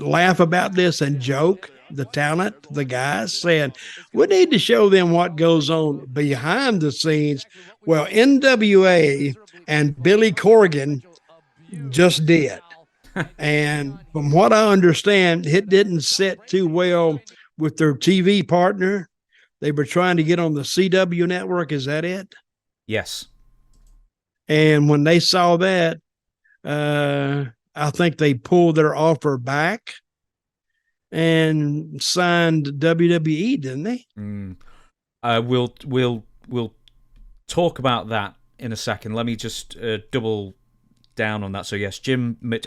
laugh about this and joke, the talent, the guys, saying, we need to show them what goes on behind the scenes. Well, NWA and Billy Corgan just did. And from what I understand, it didn't sit too well with their TV partner. They were trying to get on the CW network. Is that it? Yes. And when they saw that, I think they pulled their offer back and signed WWE, didn't they? We'll talk about that in a second. Let me just double down on that. So yes,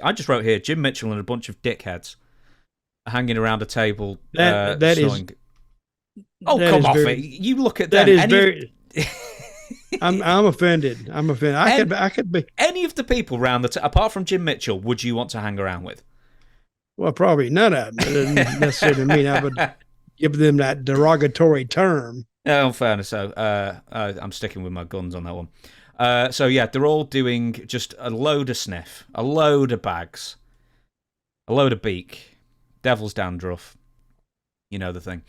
I just wrote here, Jim Mitchell and a bunch of dickheads hanging around a table. That is. Oh, come off it! You look at them. That is very. I'm offended. I'm offended. I could be any of the people around apart from Jim Mitchell. Would you want to hang around with? Well, probably none of them. It doesn't necessarily mean I would give them that derogatory term. No, in fairness, so I'm sticking with my guns on that one. So yeah, they're all doing just a load of sniff, a load of bags, a load of beak, devil's dandruff. You know the thing.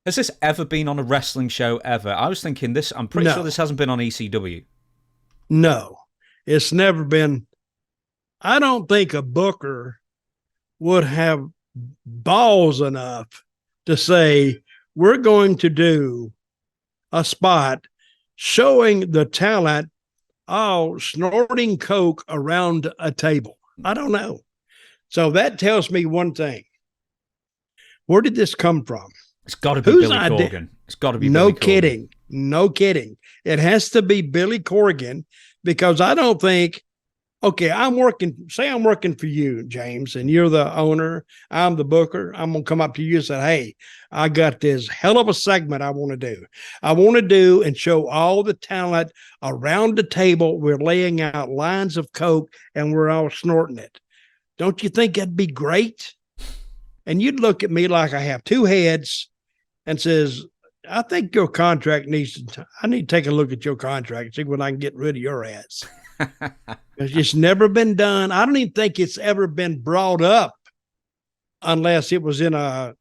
Has this ever been on a wrestling show ever? I was thinking this. I'm pretty sure this hasn't been on ECW. No, it's never been. I don't think a booker would have balls enough to say, we're going to do a spot showing the talent all snorting coke around a table. I don't know. So that tells me one thing. Where did this come from? It's got to be Billy Corgan. It's got to be Billy Corgan. No kidding. It has to be Billy Corgan, because I don't think, okay, I'm working for you, James, and you're the owner. I'm the booker. I'm going to come up to you and say, hey, I got this hell of a segment I want to do. I want to do and show all the talent around the table. We're laying out lines of coke and we're all snorting it. Don't you think that'd be great? And you'd look at me like I have two heads and says, I think your contract I need to take a look at your contract and see when I can get rid of your ass. It's just never been done. I don't even think it's ever been brought up unless it was in a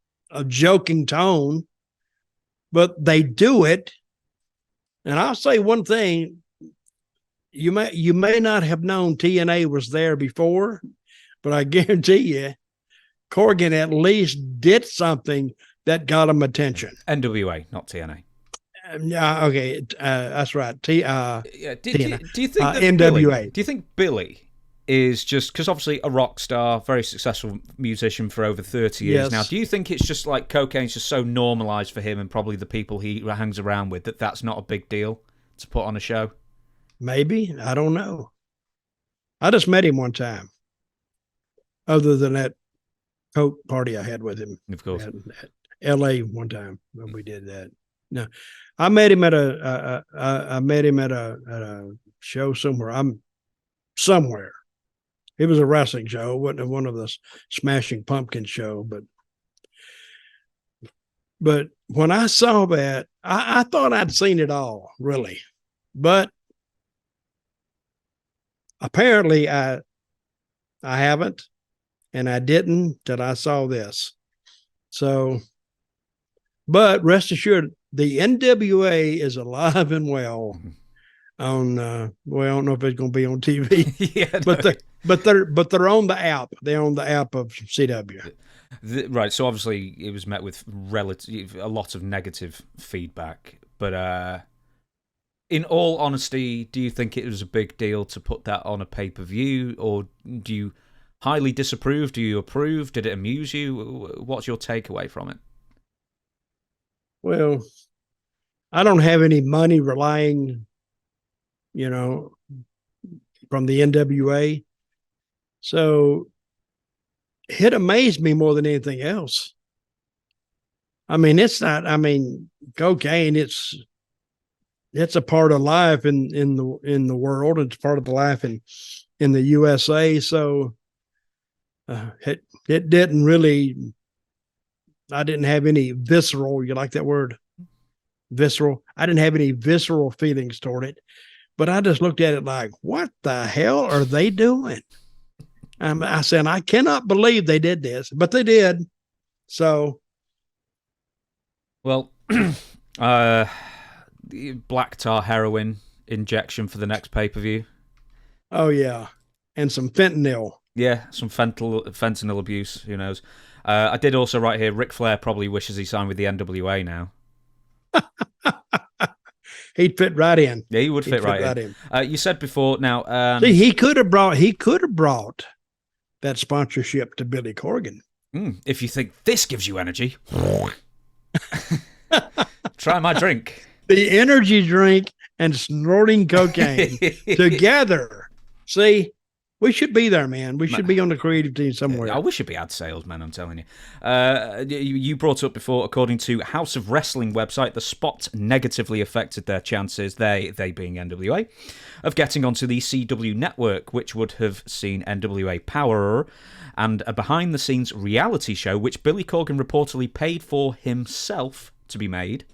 joking tone, but they do it. And I'll say one thing, you may not have known TNA was there before, but I guarantee you, Corgan at least did something that got him attention. NWA, not TNA. Okay, that's right. Do you think that NWA? Do you think Billy is just because obviously a rock star, very successful musician for over 30 years now? Do you think it's just like cocaine's just so normalized for him and probably the people he hangs around with that that's not a big deal to put on a show? Maybe. I don't know. I just met him one time. Other than that coke party I had with him, of course, at LA one time when we did that. No, I met him at a show somewhere. Somewhere. It was a wrestling show. It wasn't one of the Smashing Pumpkins show, but when I saw that, I thought I'd seen it all, really. But apparently I haven't. And I didn't till I saw this. So, but rest assured, the NWA is alive and well on, well, I don't know if it's going to be on TV, but they're on the app. They're on the app of CW. Right. So obviously it was met with a lot of negative feedback, but in all honesty, do you think it was a big deal to put that on a pay-per-view, or do you highly disapprove? Do you approve? Did it amuse you? What's your takeaway from it? Well, I don't have any money relying, from the NWA. So it amazed me more than anything else. I mean, cocaine, it's a part of life in the world. It's part of the life in the USA. So it didn't really, I didn't have any visceral, you like that word? Visceral. I didn't have any visceral feelings toward it, but I just looked at it like, what the hell are they doing? I said, I cannot believe they did this, but they did. So Well, the black tar heroin injection for the next pay-per-view. Oh, yeah. And some fentanyl. Yeah, some fentanyl abuse. Who knows? I did also write here, Ric Flair probably wishes he signed with the NWA now. He'd fit right in. Yeah, he would fit right in. You said before now. See, he could have brought that sponsorship to Billy Corgan. If you think this gives you energy, try my drink. The energy drink and snorting cocaine together. See, we should be there, man. We should be on the creative team somewhere. We should be ad salesmen, I'm telling you. You brought up before, according to House of Wrestling website, the spot negatively affected their chances, they being NWA, of getting onto the CW network, which would have seen NWA Power and a behind-the-scenes reality show, which Billy Corgan reportedly paid for himself to be made,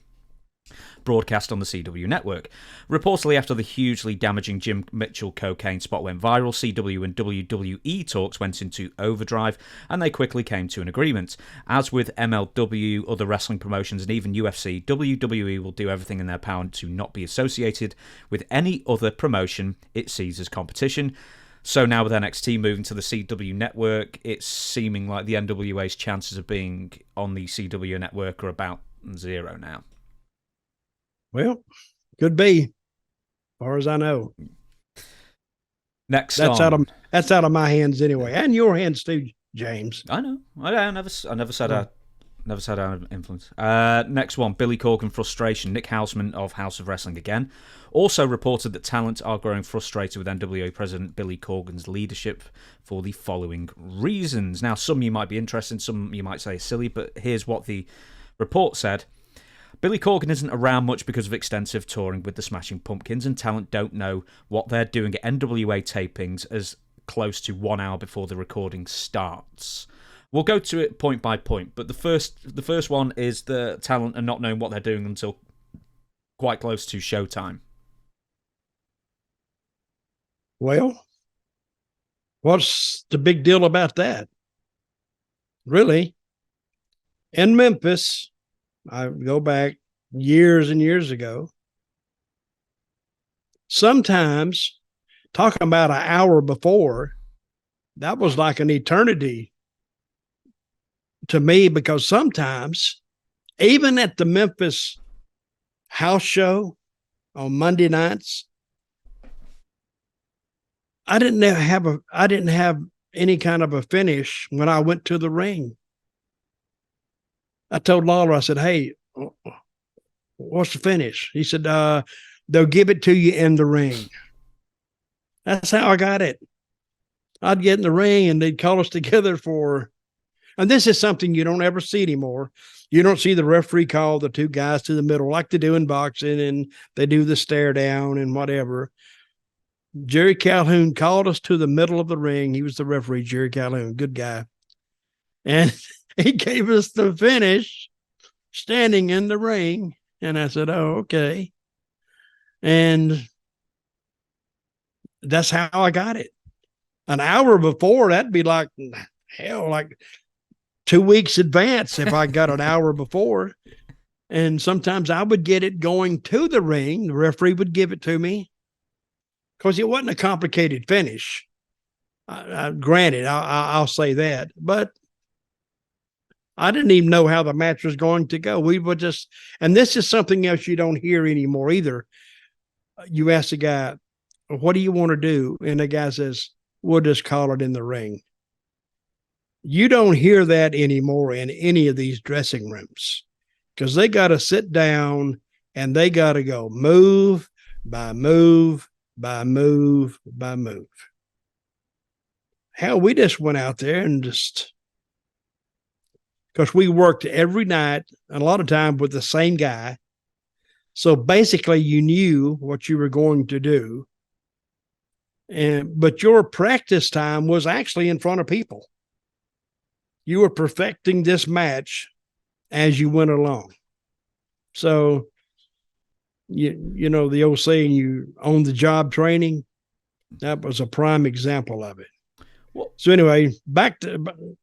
broadcast on the CW network. Reportedly, after the hugely damaging Jim Mitchell cocaine spot went viral, CW and WWE talks went into overdrive, and they quickly came to an agreement. As with MLW, other wrestling promotions, and even UFC, WWE will do everything in their power to not be associated with any other promotion it sees as competition. So now with NXT moving to the CW network, it's seeming like the NWA's chances of being on the CW network are about zero now. Well, could be, as far as I know. That's out of my hands anyway, and your hands too, James. I know. I never said I had influence. Next one, Billy Corgan frustration. Nick Houseman of House of Wrestling again also reported that talent are growing frustrated with NWA President Billy Corgan's leadership for the following reasons. Now, some you might be interested in, some you might say is silly, but here's what the report said. Billy Corgan isn't around much because of extensive touring with the Smashing Pumpkins, and talent don't know what they're doing at NWA tapings as close to 1 hour before the recording starts. We'll go to it point by point, but the first one is the talent and not knowing what they're doing until quite close to showtime. Well, what's the big deal about that? Really? In Memphis, I go back years and years ago. Sometimes, talking about an hour before, that was like an eternity to me, because sometimes, even at the Memphis house show on Monday nights, I didn't have any kind of a finish when I went to the ring. I told Lawler, I said, hey, what's the finish? He said, they'll give it to you in the ring. That's how I got it. I'd get in the ring and they'd call us together and this is something you don't ever see anymore. You don't see the referee call the two guys to the middle like they do in boxing, and they do the stare down and whatever. Jerry Calhoun called us to the middle of the ring. He was the referee, Jerry Calhoun, good guy. And he gave us the finish standing in the ring. And I said, oh, okay. And that's how I got it. An hour before, that'd be like 2 weeks advance if I got an hour before. And sometimes I would get it going to the ring. The referee would give it to me because it wasn't a complicated finish. Granted, I'll say that. But I didn't even know how the match was going to go. We would just, and this is something else you don't hear anymore either. You ask the guy, what do you want to do? And the guy says, we'll just call it in the ring. You don't hear that anymore in any of these dressing rooms because they got to sit down and they got to go move by move by move by move. Hell, we just went out there and because we worked every night, and a lot of time with the same guy. So basically you knew what you were going to do. But your practice time was actually in front of people. You were perfecting this match as you went along. So, you know, the old saying, you own the job training, that was a prime example of it. So anyway, back to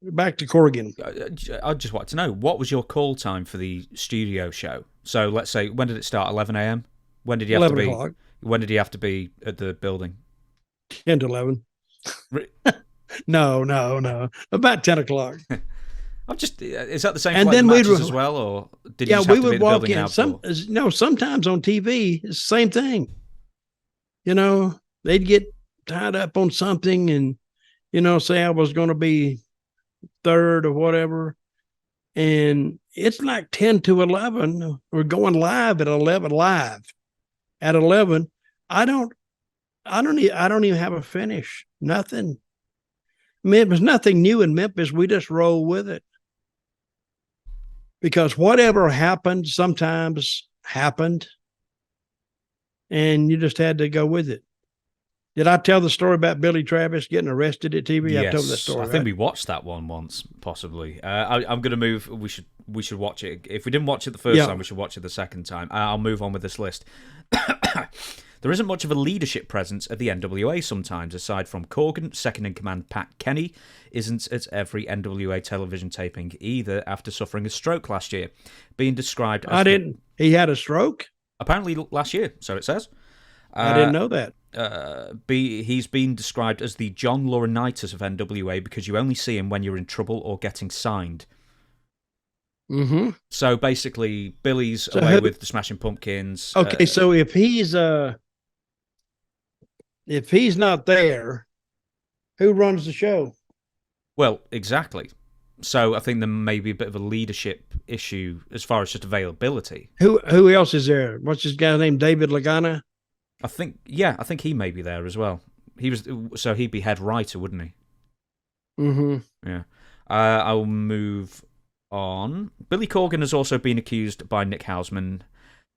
Corgan. I just want to know, what was your call time for the studio show? So let's say, when did it start? 11 a.m. When did you have to be? 11 o'clock. When did you have to be at the building? 10 to 11. No. About 10 o'clock. I'm just. Is that the same? And for like then the we'd matches as well, or did you just we have to would be at the walk building in. now? Sometimes on TV, it's the same thing. You know, they'd get tied up on something, and say I was going to be third or whatever, and it's like 10 to 11. We're going live at 11. Live at 11. I don't even have a finish. Nothing. I mean, it was nothing new in Memphis. We just roll with it. Because whatever happened sometimes happened, and you just had to go with it. Did I tell the story about Billy Travis getting arrested at TV? Yes, I told that story. I think we watched that one once, possibly. I'm going to move. We should watch it. If we didn't watch it the first time, we should watch it the second time. I'll move on with this list. There isn't much of a leadership presence at the NWA sometimes, aside from Corgan. Second in command Pat Kenny isn't at every NWA television taping either, after suffering a stroke last year. Being described as... He had a stroke? Apparently last year, so it says. I didn't know that. He's been described as the John Laurinaitis of NWA because you only see him when you're in trouble or getting signed. Mm-hmm. So basically, Billy's away with the Smashing Pumpkins. Okay, so if he's not there, who runs the show? Well, exactly. So I think there may be a bit of a leadership issue as far as just availability. Who else is there? What's his guy's name? David Lagana? I think he may be there as well. He'd be head writer, wouldn't he? Mm-hmm. Yeah. I'll move on. Billy Corgan has also been accused by Nick Hausman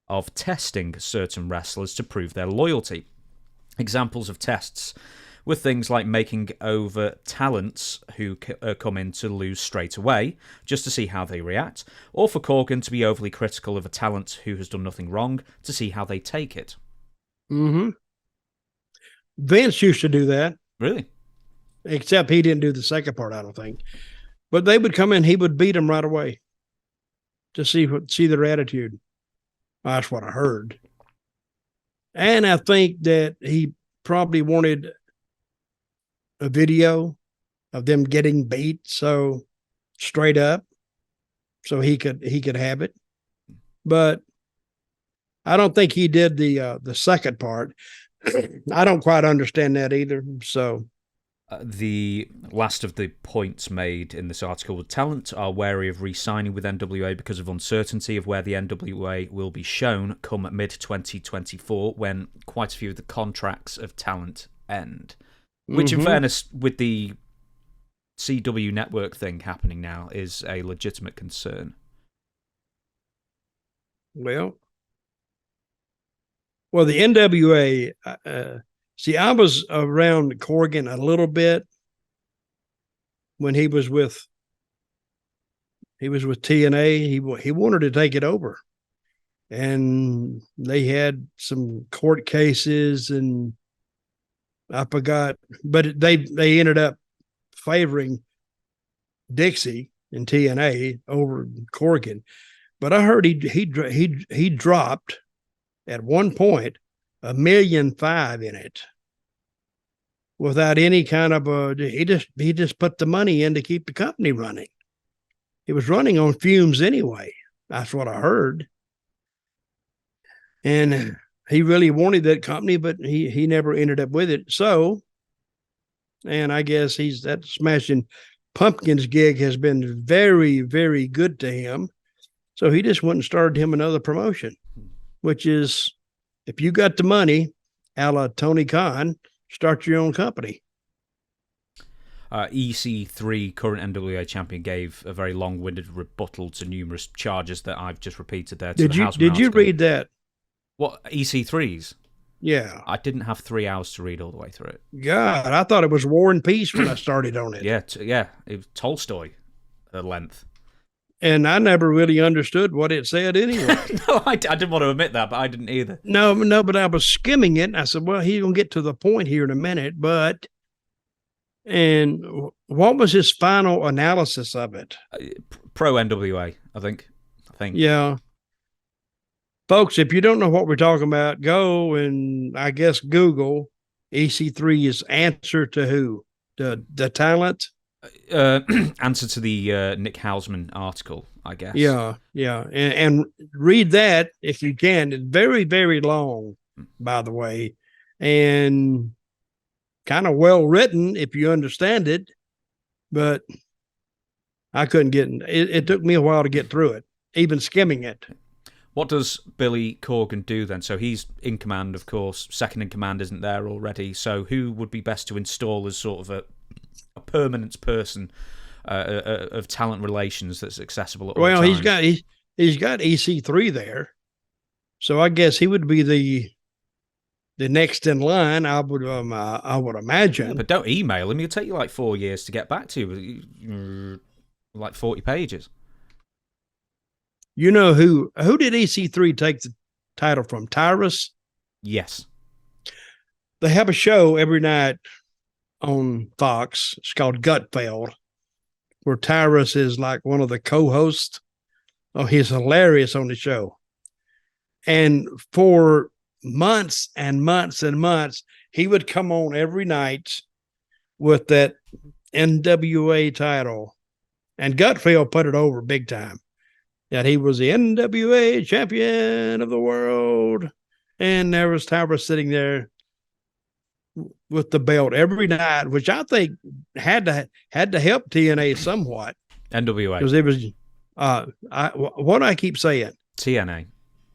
of testing certain wrestlers to prove their loyalty. Examples of tests were things like making over talents who come in to lose straight away, just to see how they react, or for Corgan to be overly critical of a talent who has done nothing wrong to see how they take it. Mm-hmm. Vince used to do that. Really? Except he didn't do the second part, I don't think. But they would come in, he would beat them right away to see their attitude. That's what I heard. And I think that he probably wanted a video of them getting beat so straight up so he could have it. But I don't think he did the second part. I don't quite understand that either. So the last of the points made in this article: talent are wary of re-signing with NWA because of uncertainty of where the NWA will be shown come mid-2024, when quite a few of the contracts of talent end. Which, in fairness, with the CW network thing happening now, is a legitimate concern. Well, the NWA, I was around Corgan a little bit when he was with TNA. He wanted to take it over, and they had some court cases, and I forgot, but they ended up favoring Dixie and TNA over Corgan. But I heard he dropped at one point $1.5 million in it without any kind of he just put the money in to keep the company running. It was running on fumes anyway. That's what I heard. And he really wanted that company, but he never ended up with it. So, and I guess that Smashing Pumpkins gig has been very, very good to him. So he just went and started him another promotion, which is, if you got the money, a la Tony Khan, start your own company. EC3, current NWA champion, gave a very long-winded rebuttal to numerous charges that I've just repeated there. Did you read that? What, EC3's? Yeah. I didn't have 3 hours to read all the way through it. God, I thought it was War and Peace when I started on it. Yeah, it was Tolstoy at length. And I never really understood what it said anyway. No, I didn't want to admit that, but I didn't either. No, but I was skimming it, and I said, well, he's going to get to the point here in a minute, but And what was his final analysis of it? Pro NWA, I think. Yeah. Folks, if you don't know what we're talking about, go and I guess Google EC3's answer to who? The talent? Answer to the Nick Hausman article, I guess. Yeah. And read that if you can. It's very, very long, by the way, and kind of well written if you understand it, but I couldn't get it. It took me a while to get through it, even skimming it. What does Billy Corgan do then? So he's in command, of course. Second in command isn't there already. So who would be best to install as sort of a permanent person of talent relations that's accessible at all times? He's got EC3 there, so I guess he would be the next in line. I would imagine. Yeah, but don't email him. It'll take you like 4 years to get back to you. Like 40 pages. You know who did EC3 take the title from? Tyrus? Yes. They have a show every night on Fox. It's called Gutfeld, where Tyrus is like one of the co-hosts. Oh, he's hilarious on the show. And for months and months and months, he would come on every night with that NWA title. And Gutfeld put it over big time, that he was the NWA champion of the world. And there was Tyrus sitting there with the belt every night, which I think had to help TNA somewhat. NWA. Because it was, what do I keep saying? TNA.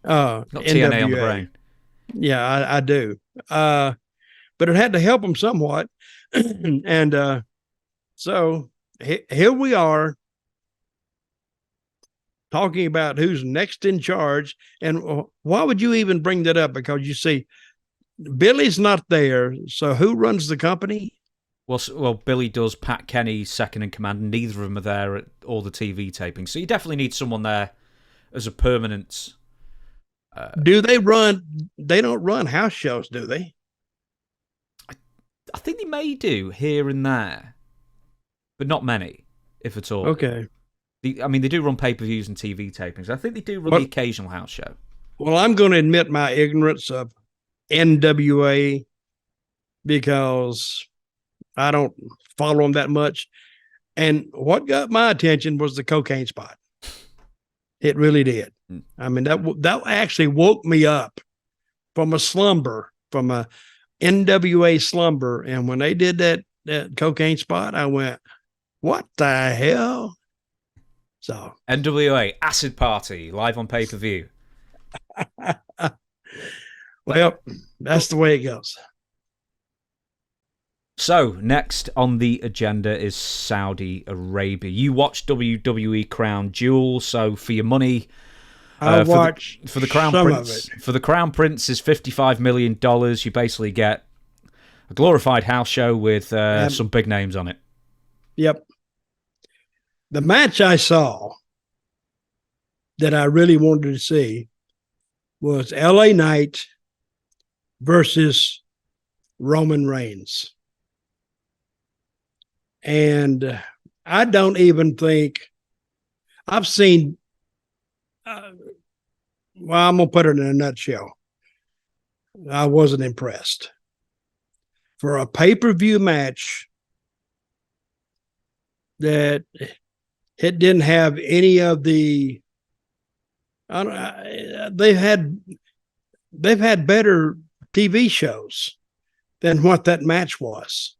Got TNA NWA. on the brain. Yeah, I do. But it had to help him somewhat. And so here we are talking about who's next in charge. And why would you even bring that up? Because you see, Billy's not there. So who runs the company? Well, Billy does. Pat Kenny's second in command, and neither of them are there at all the TV tapings. So you definitely need someone there as a permanent. Do they run? They don't run house shows, do they? I think they may do here and there, but not many, if at all. Okay. They do run pay-per-views and TV tapings. I think they do run the occasional house show. Well, I'm going to admit my ignorance of NWA because I don't follow them that much. And what got my attention was the cocaine spot. It really did. I mean, that actually woke me up from a slumber, from a NWA slumber. And when they did that cocaine spot, I went, what the hell? So NWA Acid Party live on pay-per-view. Well, that's the way it goes. So next on the agenda is Saudi Arabia. You watch WWE Crown Jewel, so for your money, I watched for the Crown Prince. For the Crown Prince is $55 million. You basically get a glorified house show with some big names on it. Yep. The match I saw that I really wanted to see was LA Knight versus Roman Reigns. And I don't even think I've seen, I'm going to put it in a nutshell. I wasn't impressed. For a pay-per-view match that it didn't have any of the, they've had better TV shows than what that match was,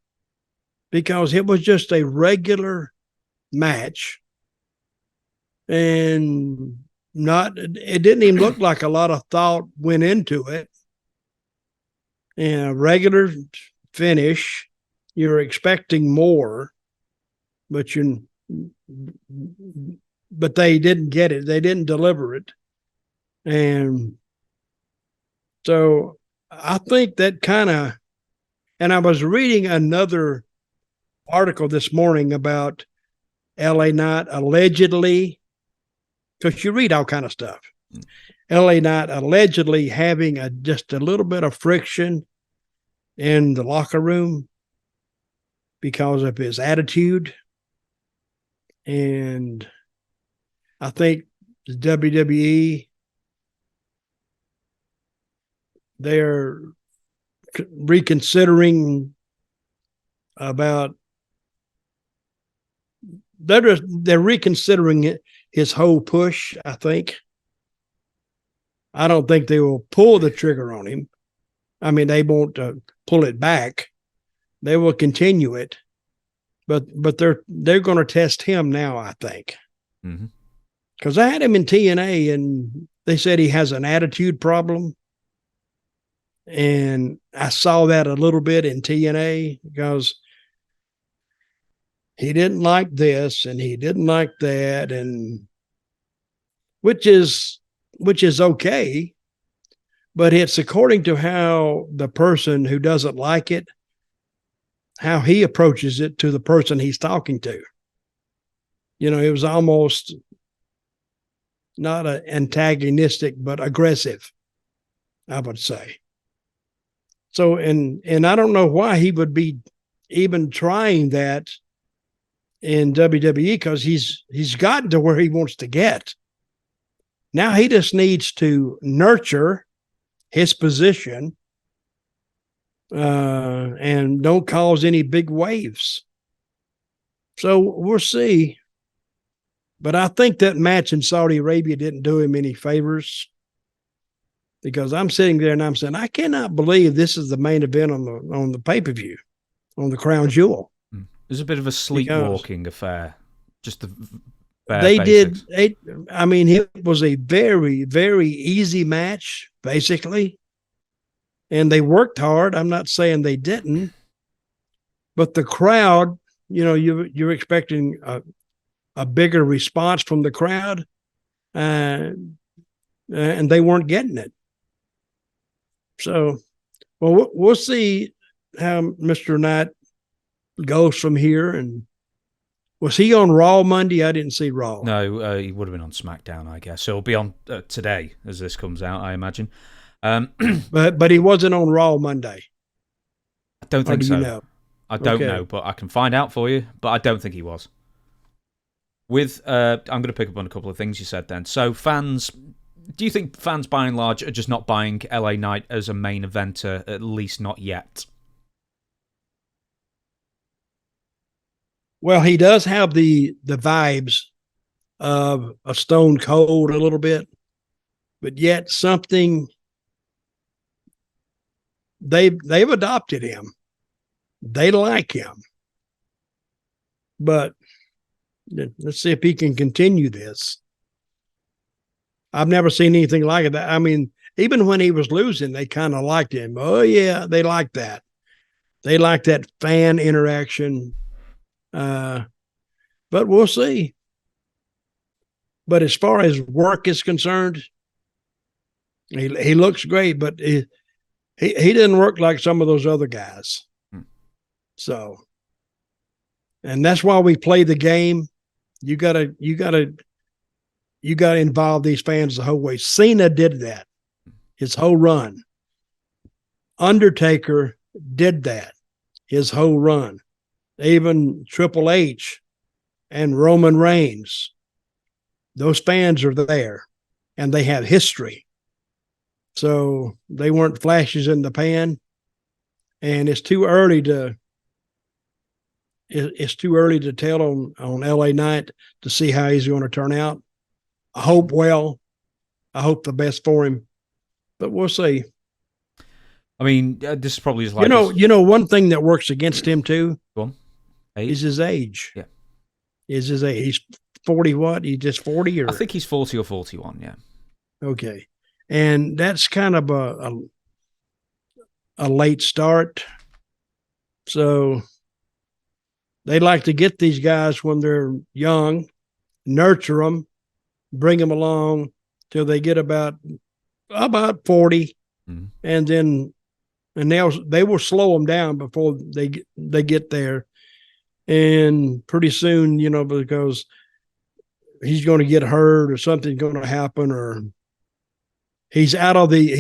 because it was just a regular match and it didn't even look like a lot of thought went into it. And a regular finish, you're expecting more, but they didn't get it. They didn't deliver it. And so I think that and I was reading another article this morning about LA Knight allegedly, because you read all kind of stuff. LA Knight allegedly having just a little bit of friction in the locker room. because of his attitude. And I think the WWE, they're reconsidering about, they're reconsidering his whole push, I think. I don't think they will pull the trigger on him. I mean, they won't pull it back. They will continue it, but they're going to test him now, I think. Because I had him in TNA, and they said he has an attitude problem, and I saw that a little bit in TNA because he didn't like this and he didn't like that, and which is okay, but it's according to how the person who doesn't like it, how he approaches it to the person he's talking to. You know, it was almost not antagonistic, but aggressive, I would say. So, and I don't know why he would be even trying that in WWE, because he's gotten to where he wants to get. Now he just needs to nurture his position and don't cause any big waves. So we'll see. But I think that match in Saudi Arabia didn't do him any favors, because I'm sitting there and I'm saying, I cannot believe this is the main event on the pay-per-view, on the Crown Jewel. It was a bit of a sleepwalking affair. Just the they basics. I mean, it was a very, very easy match, basically. And they worked hard. I'm not saying they didn't. But the crowd, you know, you're expecting a bigger response from the crowd, and they weren't getting it. So, well, we'll see how Mr. Knight goes from here. And was he on Raw Monday? I didn't see Raw. No, he would have been on SmackDown, I guess. So it'll be on today as this comes out, I imagine. But he wasn't on Raw Monday. I don't think so. You know? I don't know, but I can find out for you. But I don't think he was. I'm going to pick up on a couple of things you said then. So fans, do you think fans by and large are just not buying LA Knight as a main eventer, at least not yet? Well, he does have the vibes of a Stone Cold a little bit, but yet something, they've adopted him. They like him. But let's see if he can continue this. I've never seen anything like it. I mean, even when he was losing, they kind of liked him. Oh, yeah, they like that. They like that fan interaction. But we'll see. But as far as work is concerned, he looks great, but he didn't work like some of those other guys. So, and that's why we play the game. You gotta involve these fans the whole way. Cena did that his whole run. Undertaker did that his whole run. Even Triple H and Roman Reigns, those fans are there and they have history. So they weren't flashes in the pan, and it's too early to tell on LA Knight to see how he's going to turn out. I hope the best for him, but we'll see. I mean, this is probably just like one thing that works against him too. Go on. Is his age. Yeah. Is his age. He's 40 what? He's just 40 or? I think he's 40 or 41, yeah. Okay. And that's kind of a late start. So they like to get these guys when they're young, nurture them, bring them along till they get about 40. Mm-hmm. And then they will slow them down before they get there. And pretty soon, because he's going to get hurt or something's going to happen, or he's out of the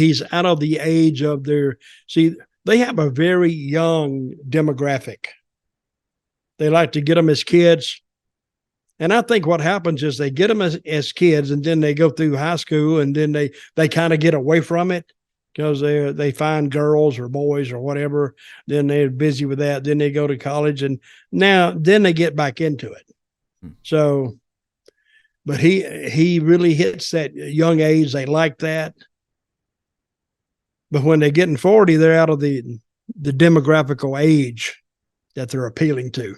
age of their. See, they have a very young demographic. They like to get them as kids. And I think what happens is they get them as kids, and then they go through high school, and then they kind of get away from it because they find girls or boys or whatever. Then they're busy with that. Then they go to college, and then they get back into it. So, but he really hits that young age. They like that. But when they're getting 40, they're out of the demographical age that they're appealing to.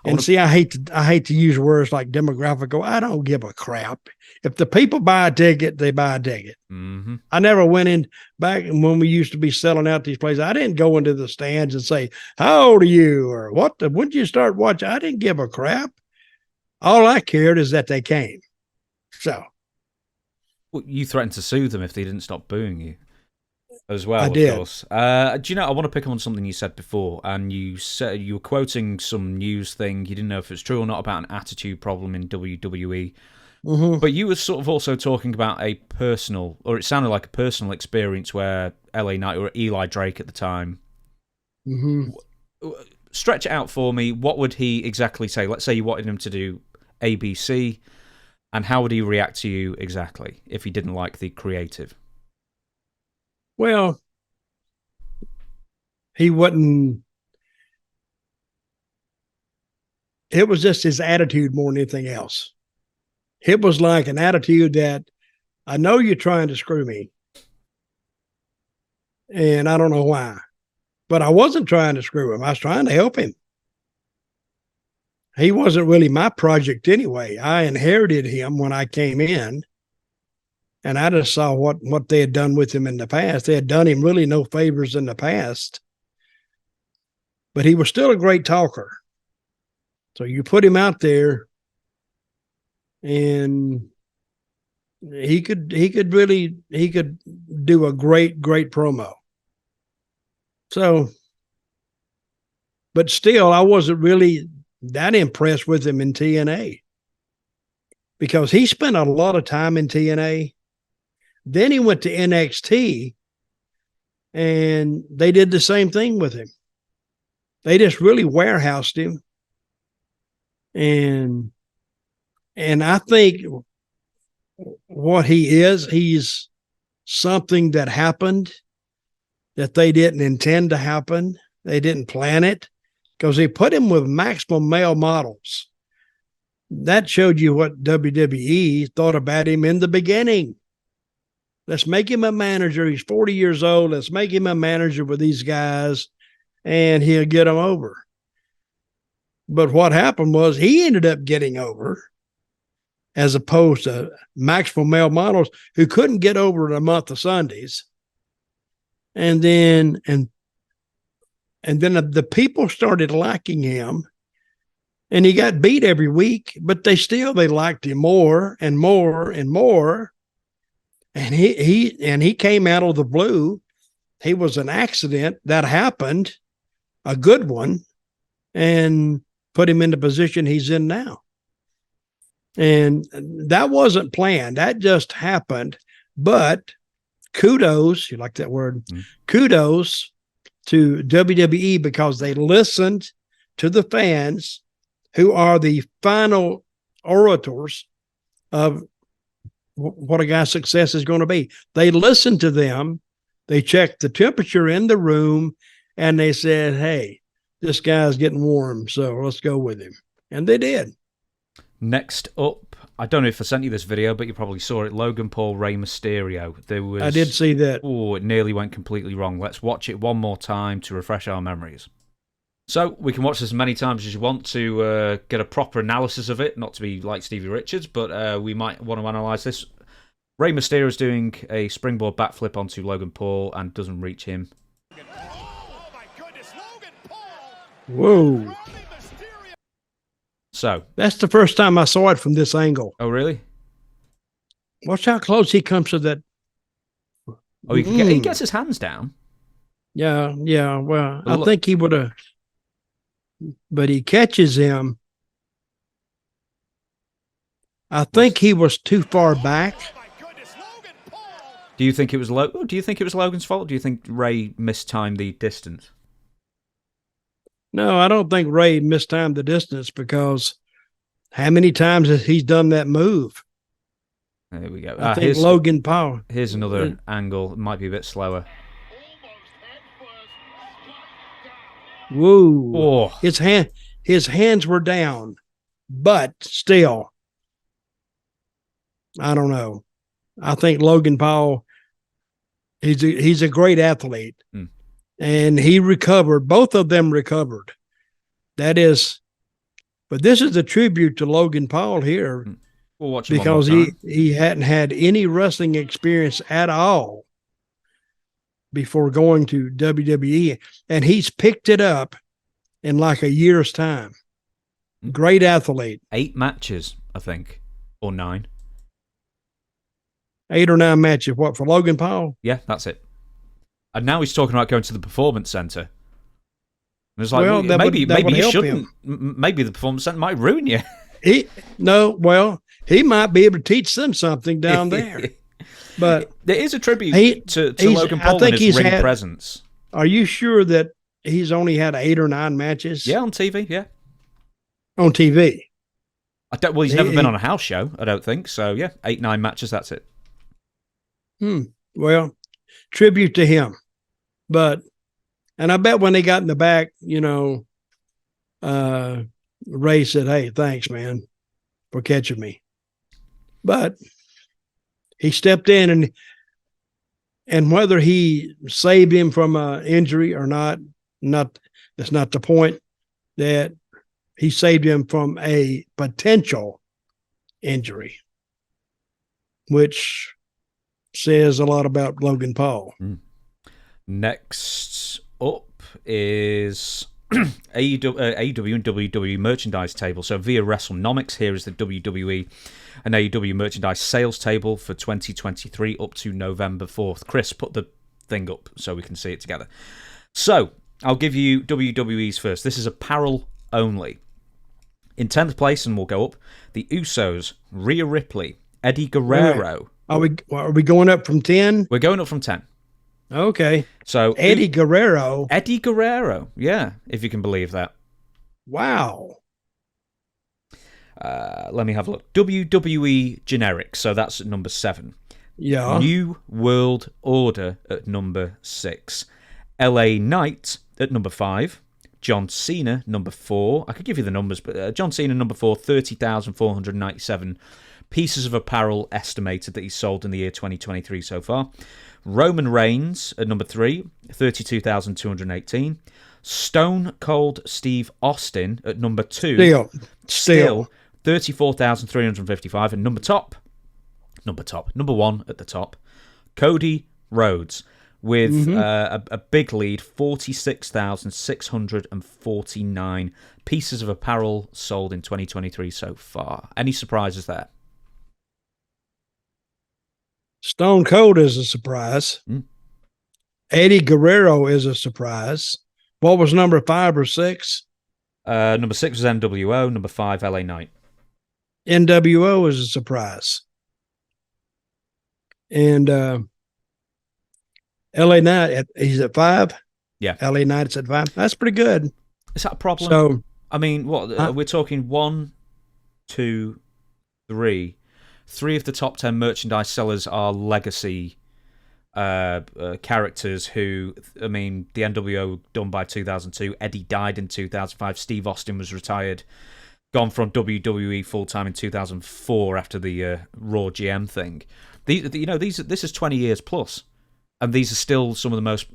And see, I hate to use words like demographical. I don't give a crap. If the people buy a ticket, they buy a ticket. Mm-hmm. I never went in back when we used to be selling out these places. I didn't go into the stands and say, "How old are you?" or when did you start watching? I didn't give a crap. All I cared is that they came. So, well, you threatened to sue them if they didn't stop booing you. As well, of course. Do you know, I want to pick up on something you said before, and you said you were quoting some news thing. You didn't know if it's true or not about an attitude problem in WWE. Mm-hmm. But you were sort of also talking about a personal, or it sounded like a personal experience where LA Knight or Eli Drake at the time. Mm-hmm. Stretch it out for me. What would he exactly say? Let's say you wanted him to do ABC, and how would he react to you exactly if he didn't like the creative? Well, he wouldn't. It was just his attitude more than anything else. It was like an attitude that, I know you're trying to screw me, and I don't know why, but I wasn't trying to screw him. I was trying to help him. He wasn't really my project anyway. I inherited him when I came in. And I just saw what they had done with him in the past. They had done him really no favors in the past. But he was still a great talker. So you put him out there, and he could do a great promo. So, but still, I wasn't really that impressed with him in TNA, because he spent a lot of time in TNA. Then he went to NXT, and they did the same thing with him. They just really warehoused him. And I think what he's something that happened that they didn't intend to happen. They didn't plan it, because they put him with maximum male models. That showed you what WWE thought about him in the beginning. Let's make him a manager. He's 40 years old. Let's make him a manager with these guys, and he'll get them over. But what happened was he ended up getting over, as opposed to maximum male models who couldn't get over in a month of Sundays. And then the people started liking him, and he got beat every week, but they liked him more and more and more. And he came out of the blue. He was an accident that happened, a good one, and put him in the position he's in now. And that wasn't planned. That just happened. But kudos, you like that word? Mm-hmm. Kudos to WWE, because they listened to the fans, who are the final orators of what a guy's success is going to be. They listened to them. They checked the temperature in the room, and they said, "Hey, this guy's getting warm, so let's go with him." And they did. Next up, I don't know if I sent you this video, but you probably saw it. Logan Paul, Rey Mysterio. I did see that. Oh, it nearly went completely wrong. Let's watch it one more time to refresh our memories. So we can watch this as many times as you want to get a proper analysis of it, not to be like Stevie Richards, but we might want to analyse this. Rey Mysterio is doing a springboard backflip onto Logan Paul and doesn't reach him. Oh my goodness, Logan Paul! Whoa. So that's the first time I saw it from this angle. Oh, really? Watch how close he comes to that. Oh, he gets his hands down. Yeah. Well, I think he would have, but he catches him. I think he was too far back. Do you think it was Logan's fault? Or do you think Ray mistimed the distance? No, I don't think Ray mistimed the distance, because how many times has he done that move? There we go. I think Logan Paul. Here's another angle. It might be a bit slower. Woo. Oh. His hands were down, but still, I don't know. I think Logan Paul, he's a great athlete. And he recovered. Both of them recovered. But this is a tribute to Logan Paul here. We'll watch him because he hadn't had any wrestling experience at all before going to WWE. And he's picked it up in like a year's time. Great athlete. 8 matches, I think, or 9. 8 or 9 matches. What, for Logan Paul? Yeah, that's it. And now he's talking about going to the Performance Center. And it's like, well, maybe you shouldn't. Maybe the Performance Center might ruin you. He might be able to teach them something down there. But there is a tribute to Logan Paul and his ring presence. Are you sure that he's only had 8 or 9 matches? Yeah, on TV, yeah. On TV? He's never been on a house show, I don't think. So, yeah, 8, 9 matches, that's it. Well, tribute to him. And I bet when they got in the back, Ray said, "Hey, thanks, man, for catching me." But he stepped in, and whether he saved him from an injury or not, that's not the point. That he saved him from a potential injury, which says a lot about Logan Paul. Next up is AEW and WWE merchandise table. So via WrestleNomics, here is the WWE and AEW merchandise sales table for 2023 up to November 4th. Chris, put the thing up so we can see it together. So I'll give you WWE's first. This is apparel only. In 10th place, and we'll go up, the Usos, Rhea Ripley, Eddie Guerrero. Are we going up from 10? We're going up from 10. Okay. So Eddie Guerrero, yeah, if you can believe that. Wow. Let me have a look. WWE generic, so that's at number 7. Yeah. New World Order at number 6. LA Knight at number 5. John Cena, number 4. I could give you the numbers, but John Cena, number 4, 30,497 pieces of apparel estimated that he's sold in the year 2023 so far. Roman Reigns at number 3, 32,218. Stone Cold Steve Austin at number 2. Still 34,355. And number 1 at the top, Cody Rhodes with a big lead, 46,649 pieces of apparel sold in 2023 so far. Any surprises there? Stone Cold is a surprise. Eddie Guerrero is a surprise. What was number 5 or 6? Number 6 was NWO. Number 5, LA Knight. NWO is a surprise. And LA Knight, he's at 5? Yeah. LA Knight's at 5. That's pretty good. Is that a problem? So, I mean, what we're talking 1, 2, 3. 3 of the top 10 merchandise sellers are legacy characters who, I mean, the NWO done by 2002. Eddie died in 2005. Steve Austin was retired, gone from WWE full-time in 2004 after the Raw GM thing. This is 20 years plus, and these are still some of the most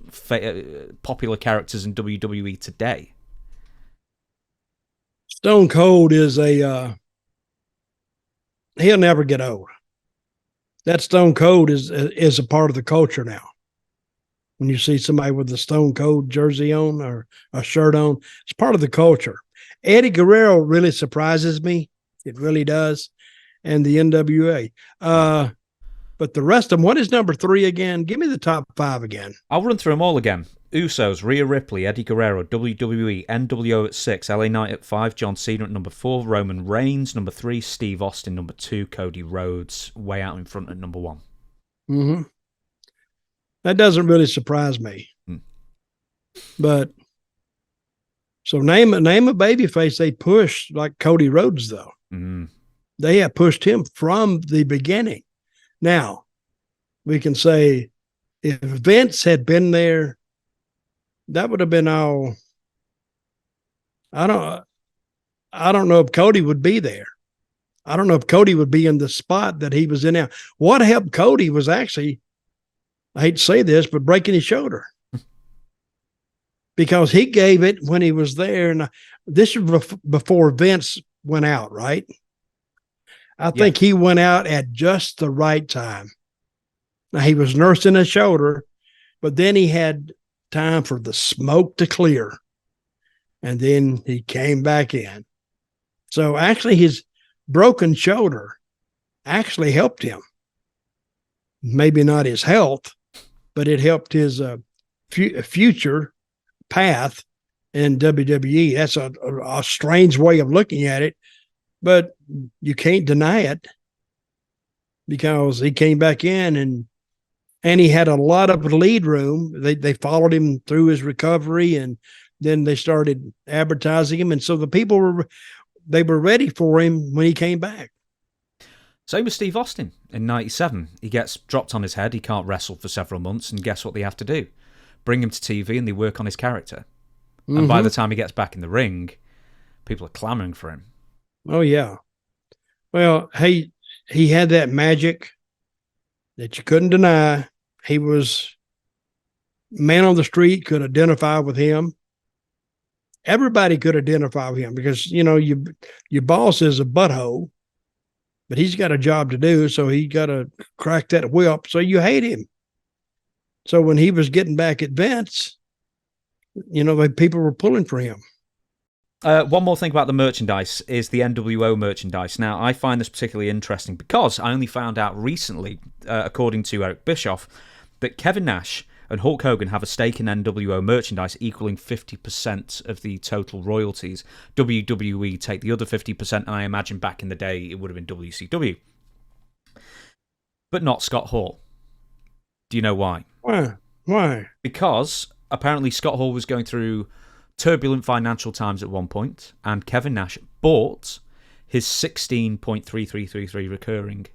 popular characters in WWE today. Stone Cold is he'll never get old. That Stone Cold is a part of the culture now. When you see somebody with the Stone Cold jersey on or a shirt on, it's part of the culture. Eddie Guerrero really surprises me. It really does. And the NWA. But the rest of them, what is number 3 again? Give me the top 5 again. I'll run through them all again. Usos, Rhea Ripley, Eddie Guerrero, WWE, NWO at 6, LA Knight at 5, John Cena at number 4, Roman Reigns, number 3, Steve Austin, number 2, Cody Rhodes, way out in front at number 1. Mm-hmm. That doesn't really surprise me. But So name a babyface they pushed like Cody Rhodes, though. Mm. They have pushed him from the beginning. Now, we can say if Vince had been there, that would have been all. I don't know if Cody would be there. I don't know if Cody would be in the spot that he was in now. What helped Cody was actually, I hate to say this, but breaking his shoulder. Because he gave it when he was there. And this was before Vince went out, right? I think he went out at just the right time. Now, he was nursing his shoulder, but then he had time for the smoke to clear. And then he came back in. So actually, his broken shoulder actually helped him. Maybe not his health, but it helped his future path in WWE. That's a strange way of looking at it, but you can't deny it because he came back in and he had a lot of lead room. They followed him through his recovery, and then they started advertising him, and so the people were ready for him when he came back. Same with Steve Austin in 97. He gets dropped on his head. He can't wrestle for several months, and guess what they have to do? Bring him to TV, and they work on his character. Mm-hmm. And by the time he gets back in the ring, people are clamoring for him. Oh, yeah. Well, he had that magic that you couldn't deny. He was man on the street, could identify with him. Everybody could identify with him because, you know, your boss is a butthole, but he's got a job to do, so he got to crack that whip, so you hate him. So when he was getting back at Vince, you know, people were pulling for him. One more thing about the merchandise is the NWO merchandise. Now, I find this particularly interesting because I only found out recently, according to Eric Bischoff, that Kevin Nash and Hulk Hogan have a stake in NWO merchandise equaling 50% of the total royalties. WWE take the other 50%, and I imagine back in the day it would have been WCW. But not Scott Hall. Do you know why? Why? Because apparently Scott Hall was going through turbulent financial times at one point, and Kevin Nash bought his 16.3333 recurring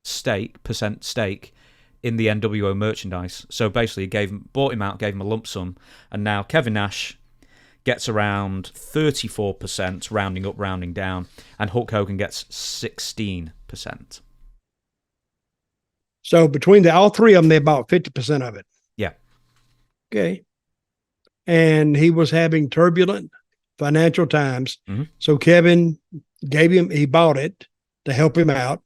stake in the NWO merchandise. So basically, bought him out, gave him a lump sum, and now Kevin Nash gets around 34%, rounding up, rounding down, and Hulk Hogan gets 16%. So between all three of them, they bought 50% of it. Yeah. Okay. And he was having turbulent financial times. Mm-hmm. So Kevin he bought it to help him out.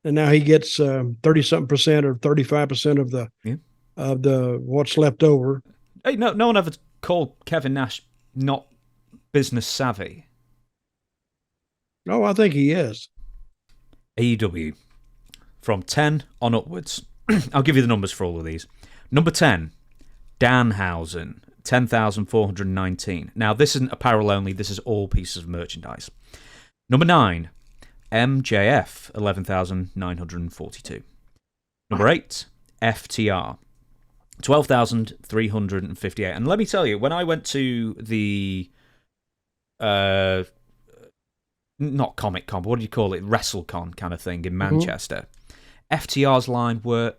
And now he gets 30-something% or 35% of the what's left over. Hey, no one ever called Kevin Nash not business savvy. No, I think he is. AEW. From 10 on upwards. I'll give you the numbers for all of these. Number 10, Danhausen, 10,419. Now, this isn't apparel only. This is all pieces of merchandise. Number 9, MJF, 11,942. Number 8, FTR, 12,358. And let me tell you, when I went to the... not Comic Con, but what do you call it? WrestleCon kind of thing in Manchester. FTR's line were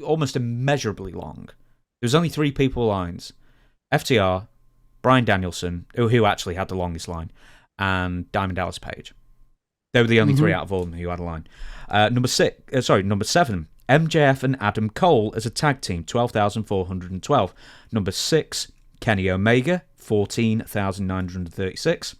almost immeasurably long. There was only 3 people lines. FTR, Bryan Danielson, who actually had the longest line, and Diamond Dallas Page. They were the only 3 out of all of them who had a line. Number 7, MJF and Adam Cole as a tag team, 12,412. Number 6, Kenny Omega, 14,936.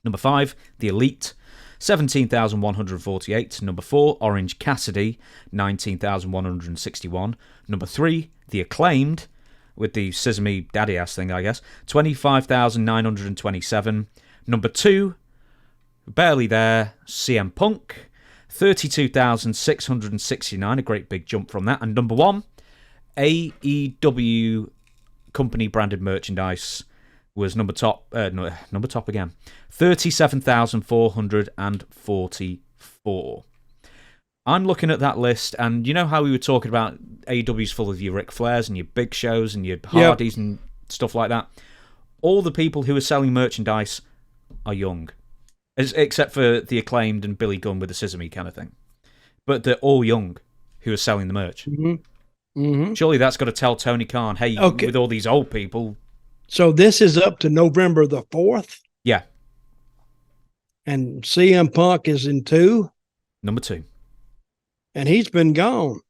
Number 5, The Elite, 17,148. Number 4, Orange Cassidy, 19,161. Number 3, The Acclaimed, with the Sesame Daddy-ass thing, I guess, 25,927. Number 2, barely there, CM Punk, 32,669, a great big jump from that. And number 1, AEW company-branded merchandise, was number top again, 37,444. I'm looking at that list, and you know how we were talking about AEW's full of your Ric Flairs and your Big Shows and your Hardys and stuff like that? all the people who are selling merchandise are young, except for the Acclaimed and Billy Gunn with the Sesame kind of thing. But they're all young who are selling the merch. Mm-hmm. Mm-hmm. Surely that's got to tell Tony Khan, hey, with all these old people. So this is up to November the 4th? Yeah. And CM Punk is in 2? Number 2. And he's been gone.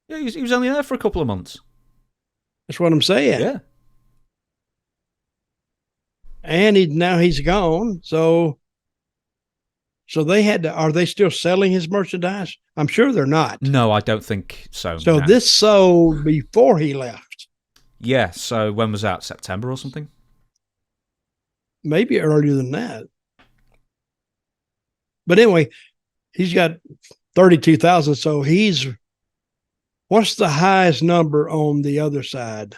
Yeah, he was only there for a couple of months. That's what I'm saying. Yeah. And now he's gone. So they had to, are they still selling his merchandise? I'm sure they're not. No, I don't think so. So no. this sold before he left. Yeah, so when was that? September or something? Maybe earlier than that. But anyway, he's got 32,000. So what's the highest number on the other side?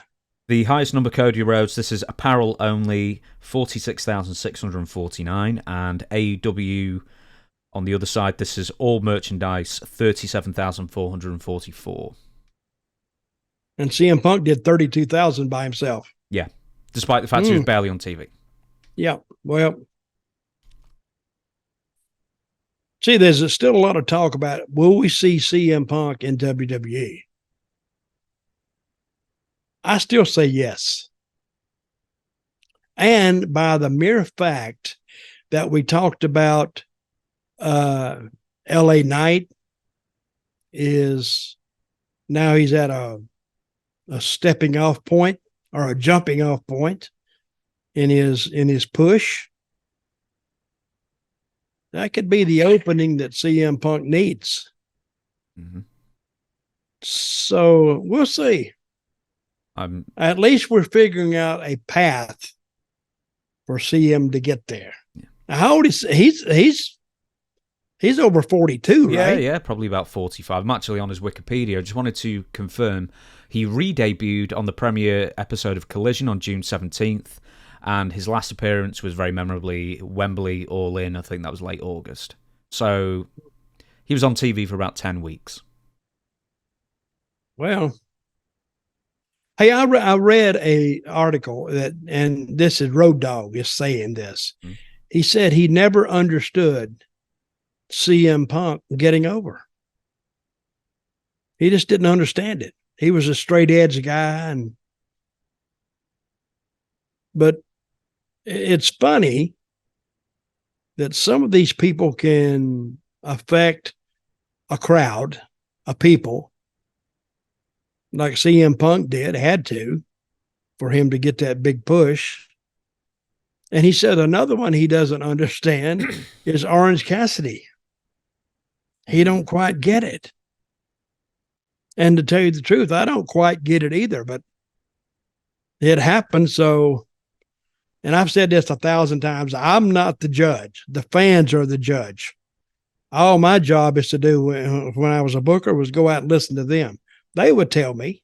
The highest number, Cody Rhodes, this is apparel only, 46,649. And AEW on the other side, this is all merchandise, 37,444. And CM Punk did 32,000 by himself. Yeah, despite the fact he was barely on TV. Yeah, well, see, there's still a lot of talk about, will we see CM Punk in WWE? I still say yes. And by the mere fact that we talked about LA Knight is now he's at a stepping off point or a jumping off point in his push. That could be the opening that CM Punk needs. Mm-hmm. So we'll see. At least we're figuring out a path for CM to get there. Yeah. Now, how old is he's over 42, right? Yeah, probably about 45. I'm actually on his Wikipedia. I just wanted to confirm he re-debuted on the premiere episode of Collision on June 17th, and his last appearance was very memorably Wembley All In. I think that was late August. So he was on TV for about 10 weeks. Well, hey, I read a article and this is Road Dogg is saying this. Mm-hmm. He said he never understood CM Punk getting over. He just didn't understand it. He was a straight edge guy, but it's funny that some of these people can affect a crowd of people, like CM Punk had to, for him to get that big push. And he said another one he doesn't understand is Orange Cassidy. He don't quite get it. And to tell you the truth, I don't quite get it either, but it happened. So, and I've said this 1,000 times, I'm not the judge. The fans are the judge. All my job is to do when I was a booker was go out and listen to them. They would tell me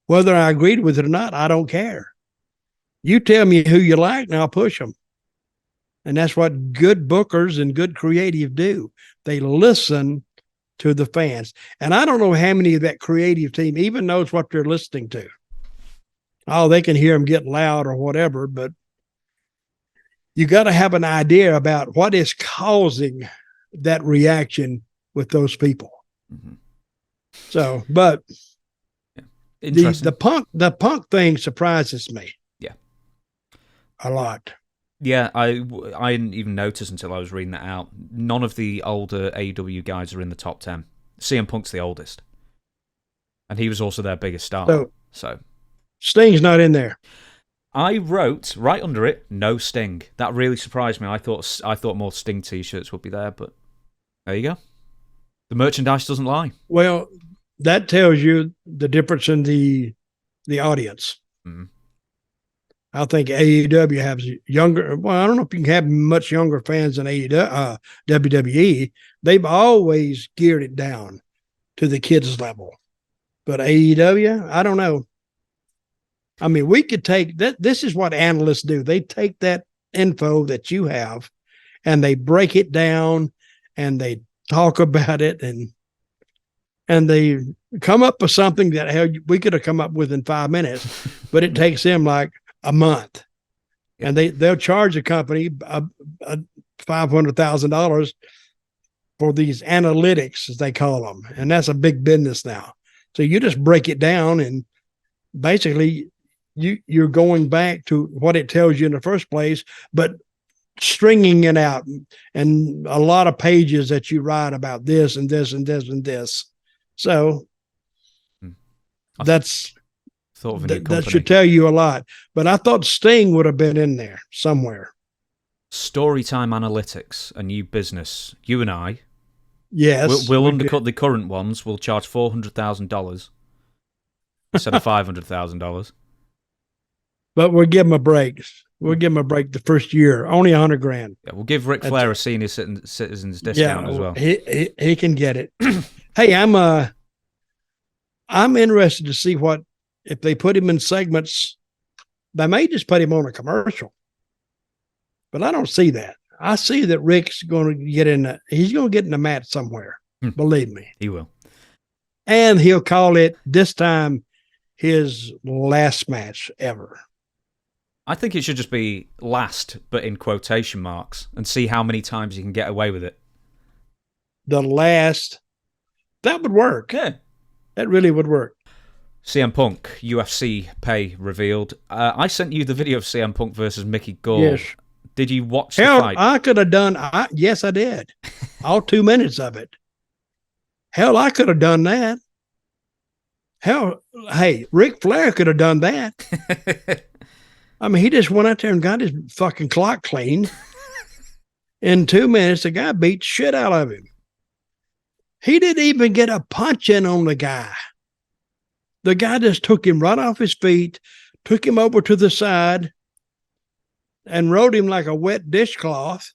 whether I agreed with it or not. I don't care. You tell me who you like and I'll push them. And that's what good bookers and good creative do. They listen to the fans. And I don't know how many of that creative team even knows what they're listening to. Oh, they can hear them get loud or whatever, but you got to have an idea about what is causing that reaction with those people. Mm-hmm. So, but the punk thing surprises me. Yeah, a lot. Yeah, I didn't even notice until I was reading that out. None of the older AEW guys are in the top 10. CM Punk's the oldest, and he was also their biggest star. So Sting's not in there. I wrote right under it, no Sting. That really surprised me. I thought more Sting T-shirts would be there, but there you go. The merchandise doesn't lie. Well, that tells you the difference in the audience. Mm-hmm. I think AEW has younger. Well, I don't know if you can have much younger fans than WWE. They've always geared it down to the kids level, but AEW, I don't know. I mean, we could take that. This is what analysts do. They take that info that you have and they break it down and they talk about it and they come up with something that we could have come up with in 5 minutes, but it takes them like a month. and they'll charge a company $500,000 for these analytics, as they call them, and that's a big business now. So you just break it down, and basically you're going back to what it tells you in the first place, but stringing it out, and a lot of pages that you write about this and this and this and this. So that should tell you a lot. But I thought Sting would have been in there somewhere. Storytime Analytics, a new business. You and I. Yes. We'll undercut the current ones. We'll charge $400,000 instead of $500,000. But we'll give him a break. We'll give him a break the first year. Only $100,000. Yeah, we'll give Ric Flair a senior citizens discount as well. He can get it. Hey, I'm interested to see what if they put him in segments. They may just put him on a commercial, but I don't see that. I see that Rick's going to get he's going to get in the match somewhere. Believe me, he will, and he'll call it this time his last match ever. I think it should just be last, but in quotation marks, and see how many times you can get away with it. The last, that would work. Yeah, that really would work. CM Punk UFC pay revealed. I sent you the video of CM Punk versus Mickey Gall. Yes. Did you watch the fight? I could have done. Yes, I did. All 2 minutes of it. Hell, I could have done that. Hell, hey, Ric Flair could have done that. I mean, he just went out there and got his fucking clock cleaned. In 2 minutes, the guy beat shit out of him. He didn't even get a punch in on the guy. The guy just took him right off his feet, took him over to the side, and rode him like a wet dishcloth.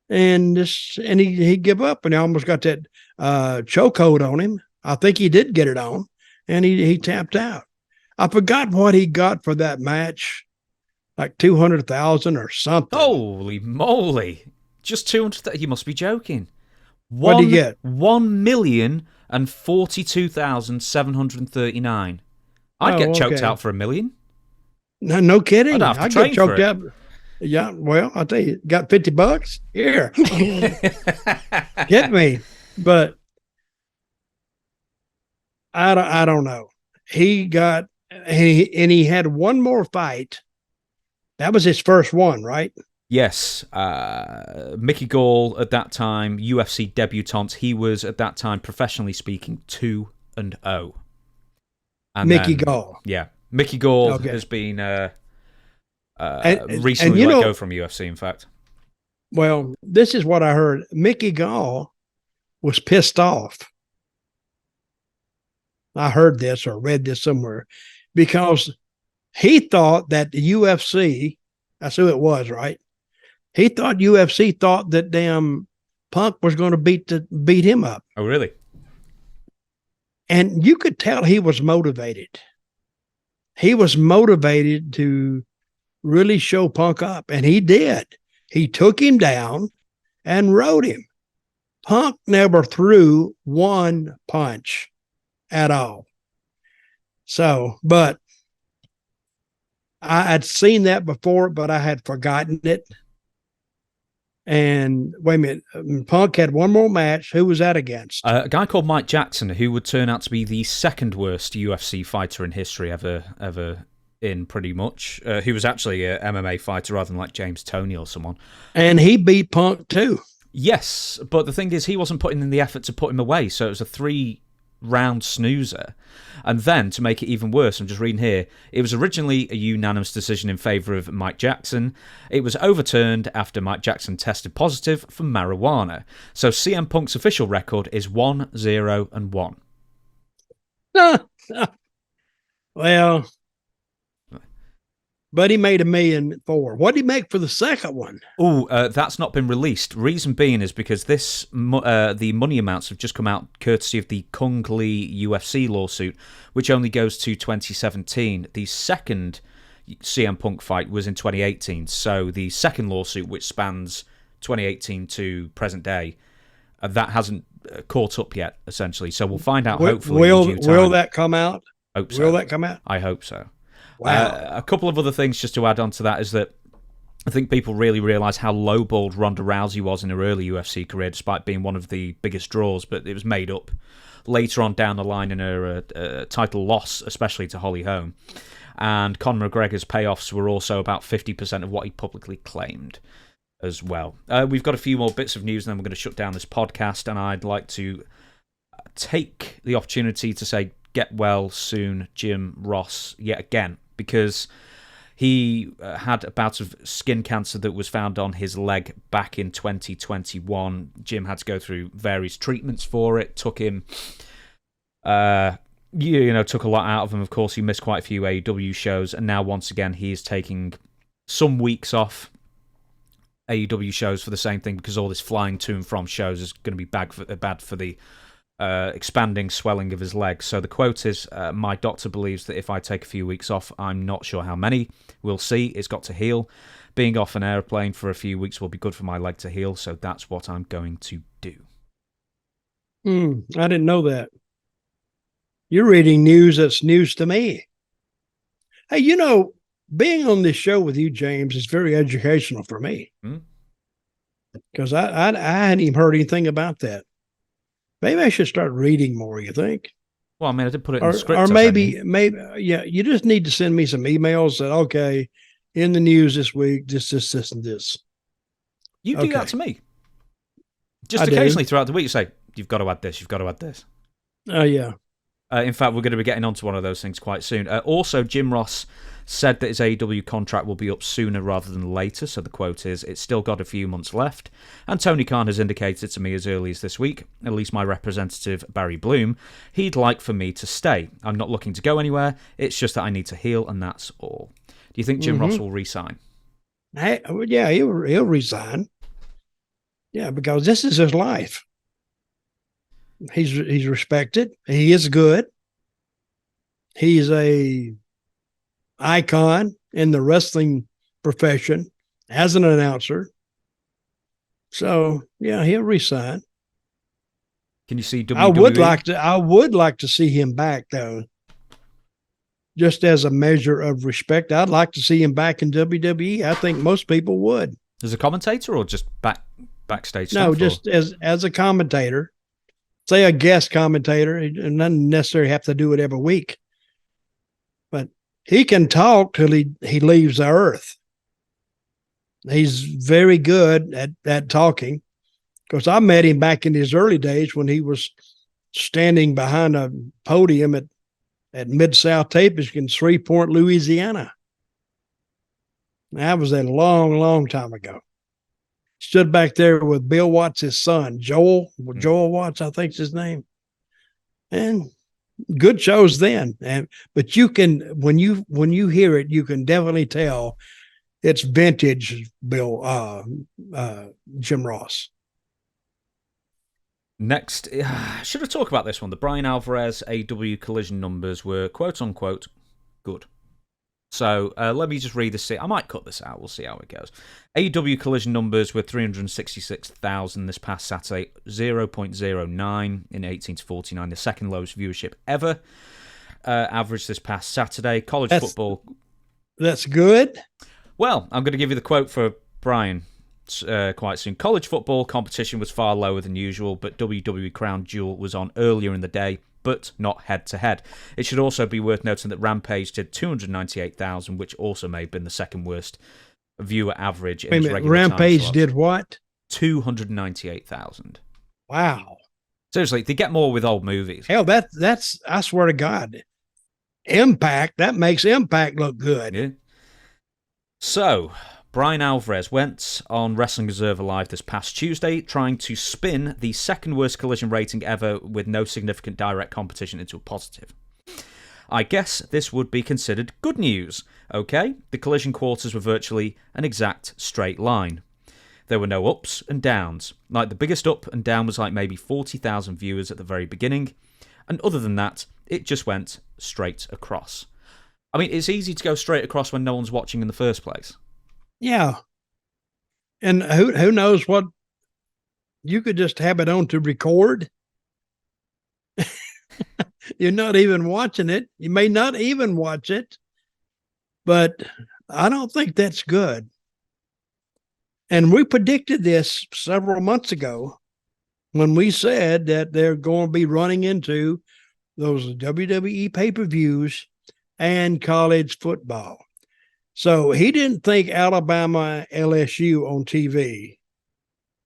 And he gave up, and he almost got that chokehold on him. I think he did get it on, and he tapped out. I forgot what he got for that match, like $200,000 or something. Holy moly! Just 200,000. You must be joking. What did he get? 1,042,739. I'd get choked out for $1 million. No kidding. I'd get choked out. Yeah, well, I'll tell you, got $50 here. Get me. But I don't know. He had one more fight. That was his first one, right? Yes. Mickey Gall at that time, UFC debutant. He was at that time, professionally speaking, 2-0. Mickey Gall. Yeah. Mickey Gall has been recently let go from UFC, in fact. Well, this is what I heard. Mickey Gall was pissed off. I heard this or read this somewhere because he thought that the UFC, that's who it was, right? He thought UFC thought that damn Punk was going to beat him up. Oh, really? And you could tell he was motivated. He was motivated to really show Punk up, and he did. He took him down and rode him. Punk never threw one punch at all. So, but I had seen that before, but I had forgotten it. And wait a minute, Punk had one more match. Who was that against? A guy called Mike Jackson, who would turn out to be the second worst UFC fighter in history ever in, pretty much. He was actually a MMA fighter rather than like James Toney or someone. And he beat Punk too. Yes, but the thing is, he wasn't putting in the effort to put him away, so it was a 3-round snoozer. And then, to make it even worse, I'm just reading here, it was originally a unanimous decision in favour of Mike Jackson. It was overturned after Mike Jackson tested positive for marijuana. So CM Punk's official record is 1-0-1. Well, but he made $1.4 million. What did he make for the second one? Oh, that's not been released. Reason being is because the money amounts have just come out courtesy of the Kung Lee UFC lawsuit, which only goes to 2017. The second CM Punk fight was in 2018. So the second lawsuit, which spans 2018 to present day, that hasn't caught up yet, essentially. So we'll find out hopefully in due time. Will that come out? Hope so. Will that come out? I hope so. Wow. A couple of other things just to add on to that is that I think people really realise how lowballed Ronda Rousey was in her early UFC career, despite being one of the biggest draws, but it was made up later on down the line in her title loss, especially to Holly Holm. And Conor McGregor's payoffs were also about 50% of what he publicly claimed as well. We've got a few more bits of news, and then we're going to shut down this podcast, and I'd like to take the opportunity to say get well soon, Jim Ross, yet again, because he had a bout of skin cancer that was found on his leg back in 2021. Jim had to go through various treatments for it. Took him, took a lot out of him. Of course, he missed quite a few AEW shows, and now once again he is taking some weeks off AEW shows for the same thing, because all this flying to and from shows is going to be bad for the expanding swelling of his legs. So the quote is, my doctor believes that if I take a few weeks off, I'm not sure how many, we'll see, it's got to heal. Being off an airplane for a few weeks will be good for my leg to heal, so that's what I'm going to do. I didn't know that. You're reading news that's news to me. Hey, being on this show with you, James, is very educational for me. Because I hadn't even heard anything about that. Maybe I should start reading more, you think? Well, I mean, I did put it in the script. Or maybe, you just need to send me some emails that, okay, in the news this week, this, and this. You do that to me. Just occasionally throughout the week, you say, you've got to add this, you've got to add this. Oh, yeah. In fact, we're going to be getting onto one of those things quite soon. Also, Jim Ross said that his AEW contract will be up sooner rather than later, so the quote is, it's still got a few months left. And Tony Khan has indicated to me as early as this week, at least my representative Barry Bloom, he'd like for me to stay. I'm not looking to go anywhere, it's just that I need to heal, and that's all. Do you think Jim Ross will resign? Yeah, he'll resign. Yeah, because this is his life. He's respected. He is good. He's a icon in the wrestling profession as an announcer. So yeah, he'll resign. Can you see WWE? I would like to see him back though. Just as a measure of respect, I'd like to see him back in WWE. I think most people would. As a commentator or just backstage? No, just as a commentator. Say a guest commentator, and doesn't necessarily have to do it every week. But he can talk till he leaves the earth. He's very good at talking. Because I met him back in his early days when he was standing behind a podium at Mid-South Tapestry in Shreveport, Louisiana. That was a long, long time ago. Stood back there with Bill Watts' his son, Joel Watts, I think's his name. And good shows then. But you can, when you hear it, you can definitely tell it's vintage Jim Ross. Next, should I talk about this one? The Bryan Alverez AW collision numbers were quote unquote good. So let me just read this. I might cut this out. We'll see how it goes. AEW collision numbers were 366,000 this past Saturday, 0.09 in 18 to 49, the second lowest viewership ever. Average this past Saturday. College football. That's good. Well, I'm going to give you the quote for Bryan quite soon. College football competition was far lower than usual, but WWE Crown Jewel was on earlier in the day, but not head-to-head. It should also be worth noting that Rampage did 298,000, which also may have been the second worst viewer average in its regular Rampage time slot. did what? 298,000. Wow. Seriously, they get more with old movies. Hell, that's I swear to God. Impact, that makes Impact look good. Yeah. So, Bryan Alverez went on Wrestling Observer Live this past Tuesday, trying to spin the second worst collision rating ever with no significant direct competition into a positive. I guess this would be considered good news, okay? The collision quarters were virtually an exact straight line. There were no ups and downs. Like, the biggest up and down was like maybe 40,000 viewers at the very beginning, and other than that, it just went straight across. I mean, it's easy to go straight across when no one's watching in the first place. Yeah. And who knows what, you could just have it on to record. You're not even watching it. You may not even watch it, but I don't think that's good. And we predicted this several months ago when we said that they're going to be running into those WWE pay-per-views and college football. So he didn't think Alabama LSU on TV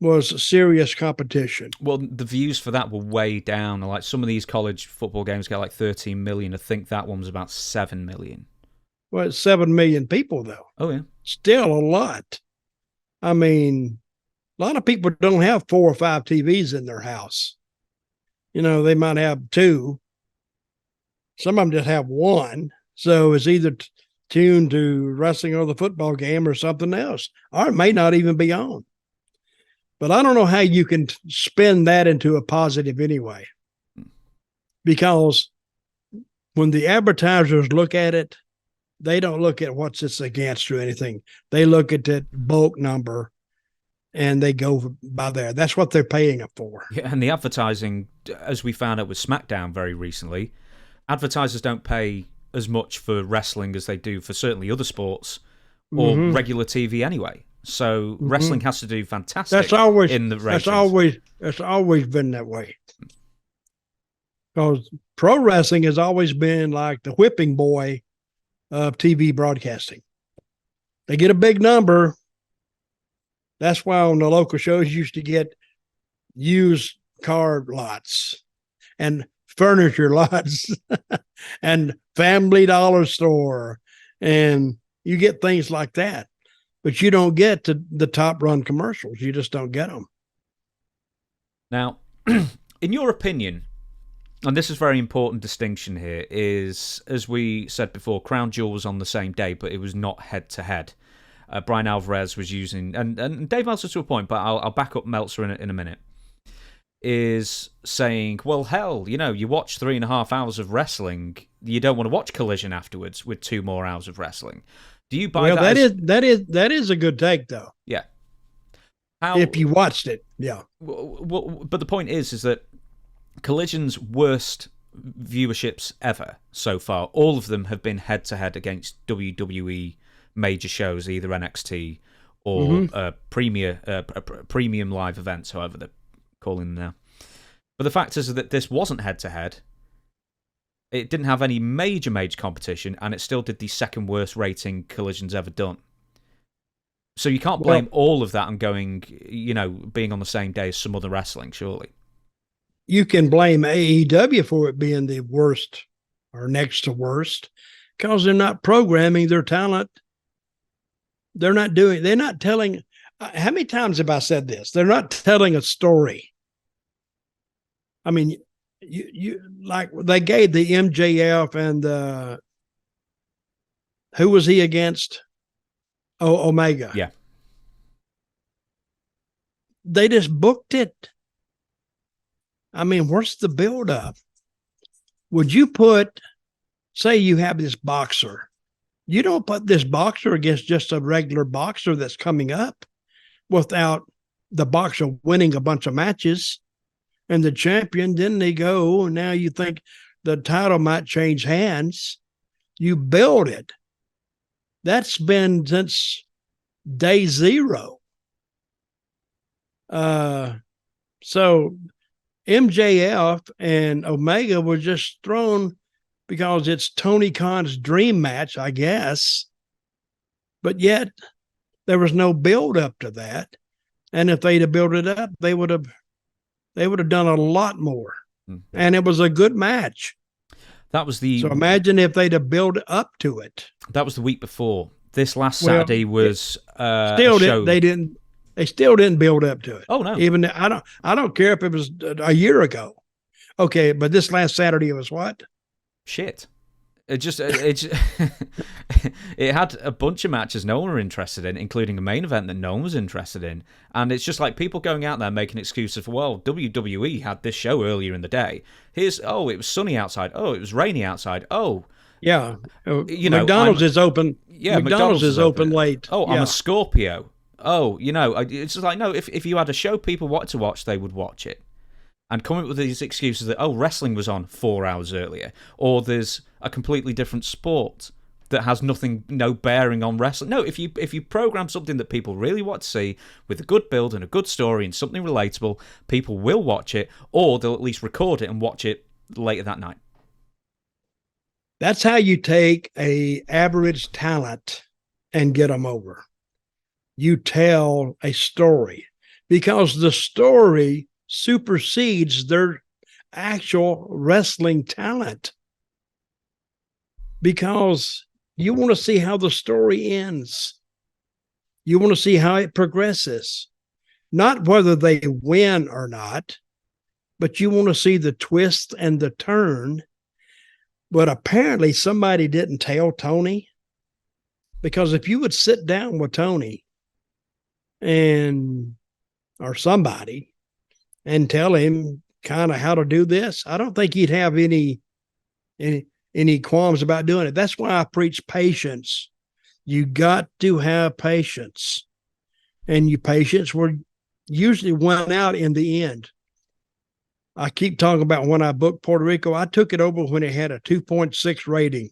was serious competition. Well, the views for that were way down. Like some of these college football games get like 13 million. I think that one was about 7 million. Well, it's 7 million people, though. Oh, yeah. Still a lot. I mean, a lot of people don't have 4 or 5 TVs in their house. You know, they might have 2. Some of them just have 1. So it's either tuned to wrestling or the football game or something else, or it may not even be on. But I don't know how you can spin that into a positive anyway. Because when the advertisers look at it, they don't look at what's it's against or anything. They look at that bulk number and they go by there. That's what they're paying it for. Yeah, and the advertising, as we found out with SmackDown very recently, advertisers don't pay as much for wrestling as they do for certainly other sports or regular TV anyway. So wrestling has to do fantastic. That's always in the ratings. That's always been that way. Because pro wrestling has always been like the whipping boy of TV broadcasting. They get a big number. That's why on the local shows you used to get used car lots and furniture lots and Family Dollar store, and you get things like that. But you don't get to the top run commercials. You just don't get them. Now, in your opinion, and this is a very important distinction here, is, as we said before, Crown Jewel was on the same day, but it was not head-to-head. Bryan Alverez was using, and Dave Meltzer to a point, but I'll back up Meltzer in a minute, is saying, well, hell, you know, you watch 3.5 hours of wrestling, you don't want to watch Collision afterwards with 2 more hours of wrestling. Do you buy that? Well, that is a good take, though. Yeah. If you watched it, yeah. But the point is that Collision's worst viewerships ever so far, all of them have been head-to-head against WWE major shows, either NXT or premium live events, however they're calling them now. But the fact is that this wasn't head-to-head. It didn't have any major competition, and it still did the second worst rating Collision's ever done. So you can't blame all of that on going, you know, being on the same day as some other wrestling, surely. You can blame AEW for it being the worst or next to worst because they're not programming their talent. They're not telling. How many times have I said this? They're not telling a story. I mean, you like they gave the MJF and who was he against? Omega. Yeah. They just booked it. I mean, what's the build-up? Would you say you have this boxer. You don't put this boxer against just a regular boxer that's coming up without the boxer winning a bunch of matches and the champion, then they go, and now you think the title might change hands. You build it. That's been since day 0. So MJF and Omega were just thrown because it's Tony Khan's dream match, I guess. But yet there was no build up to that. And if they'd have built it up, they would have done a lot more. Mm-hmm. And it was a good match. So imagine if they'd have built up to it. That was the week before. This last Saturday was they still didn't build up to it. Oh no. Even I don't care if it was a year ago. Okay, but this last Saturday was what? Shit. It had a bunch of matches no one were interested in, including a main event that no one was interested in. And it's just like people going out there making excuses for, well, WWE had this show earlier in the day. It was sunny outside. Oh, it was rainy outside. Oh. Yeah. McDonald's is open. Yeah, McDonald's is open late. Oh, I'm a Scorpio. Oh, it's just like, no, if you had a show people wanted to watch, they would watch it. And come up with these excuses that, wrestling was on 4 hours earlier, or there's a completely different sport that has no bearing on wrestling. No, if you program something that people really want to see with a good build and a good story and something relatable, people will watch it, or they'll at least record it and watch it later that night. That's how you take a average talent and get them over. You tell a story, because the story supersedes their actual wrestling talent, because you want to see how the story ends. You want to see how it progresses, not whether they win or not, but you want to see the twist and the turn. But apparently somebody didn't tell Toni, because if you would sit down with Toni or somebody and tell him kind of how to do this, I don't think he'd have any qualms about doing it. That's why I preach patience. You got to have patience, and your patience will usually win out in the end. I keep talking about when I booked Puerto Rico, I took it over when it had a 2.6 rating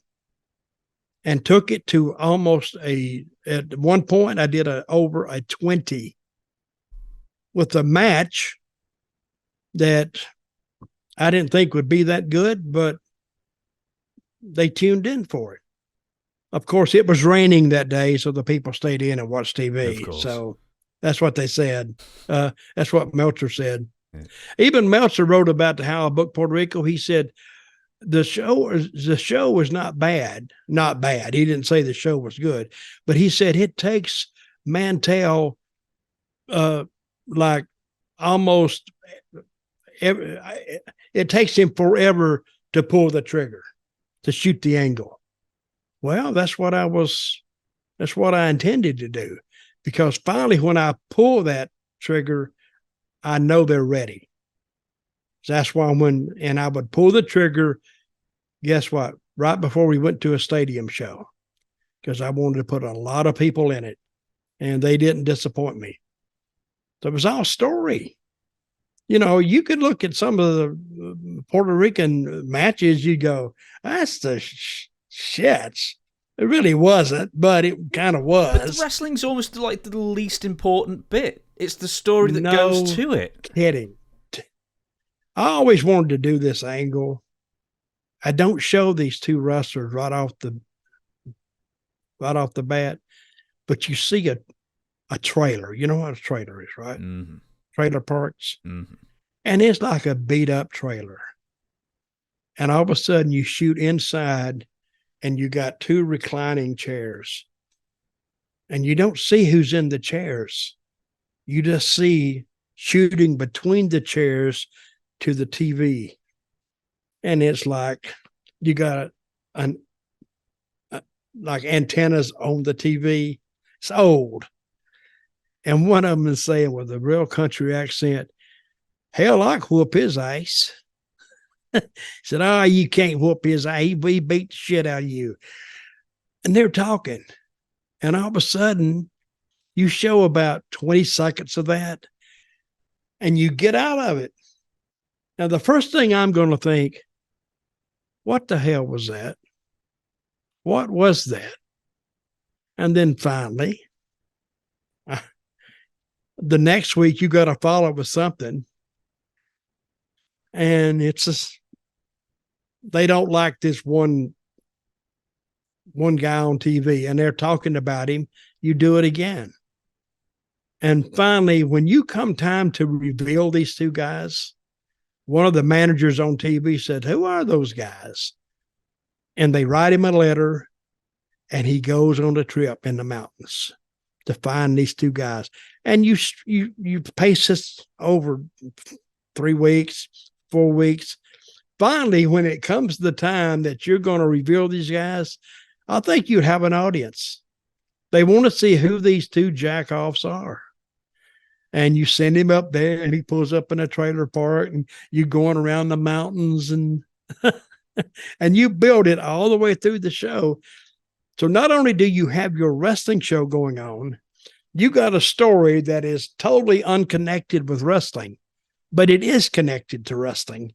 and took it to almost at one point I did over a 20 with a match that I didn't think would be that good, but they tuned in for it. Of course, it was raining that day, so the people stayed in and watched TV. So that's what they said. That's what Meltzer said. Yeah. Even Meltzer wrote about how I booked Puerto Rico. He said the show was not bad. Not bad. He didn't say the show was good, but he said it takes Mantell like almost it takes him forever to pull the trigger, to shoot the angle. Well, that's what I intended to do, because finally when I pull that trigger, I know they're ready. That's why and I would pull the trigger, guess what? Right before we went to a stadium show, because I wanted to put a lot of people in it, and they didn't disappoint me. So it was all story. You know, you could look at some of the Puerto Rican matches, you go, that's the shits. It really wasn't, but it kind of was. But the wrestling's almost like the least important bit. It's the story that goes to it. Kidding. I always wanted to do this angle. I don't show these two wrestlers right off the bat, but you see a trailer. You know what a trailer is, right? Mm-hmm. Trailer parks. Mm-hmm. And it's like a beat up trailer. And all of a sudden you shoot inside and you got two reclining chairs. And you don't see who's in the chairs. You just see shooting between the chairs to the TV. And it's like you got like antennas on the TV. It's old. And one of them is saying with a real country accent, hell, I can whoop his ass. He said, oh, you can't whoop his ass. He beat the shit out of you. And they're talking. And all of a sudden, you show about 20 seconds of that, and you get out of it. Now, the first thing I'm going to think, what the hell was that? What was that? And then finally, the next week, you got to follow up with something. And it's just, they don't like this one guy on TV, and they're talking about him. You do it again. And finally, when you come time to reveal these two guys, one of the managers on TV said, who are those guys? And they write him a letter, and he goes on a trip in the mountains to find these two guys. And you pace this over 3 weeks, 4 weeks. Finally, when it comes to the time that you're going to reveal these guys, I think you'd have an audience. They want to see who these two jack-offs are. And you send him up there, and he pulls up in a trailer park, and you're going around the mountains, and and you build it all the way through the show. So not only do you have your wrestling show going on, you got a story that is totally unconnected with wrestling, but it is connected to wrestling.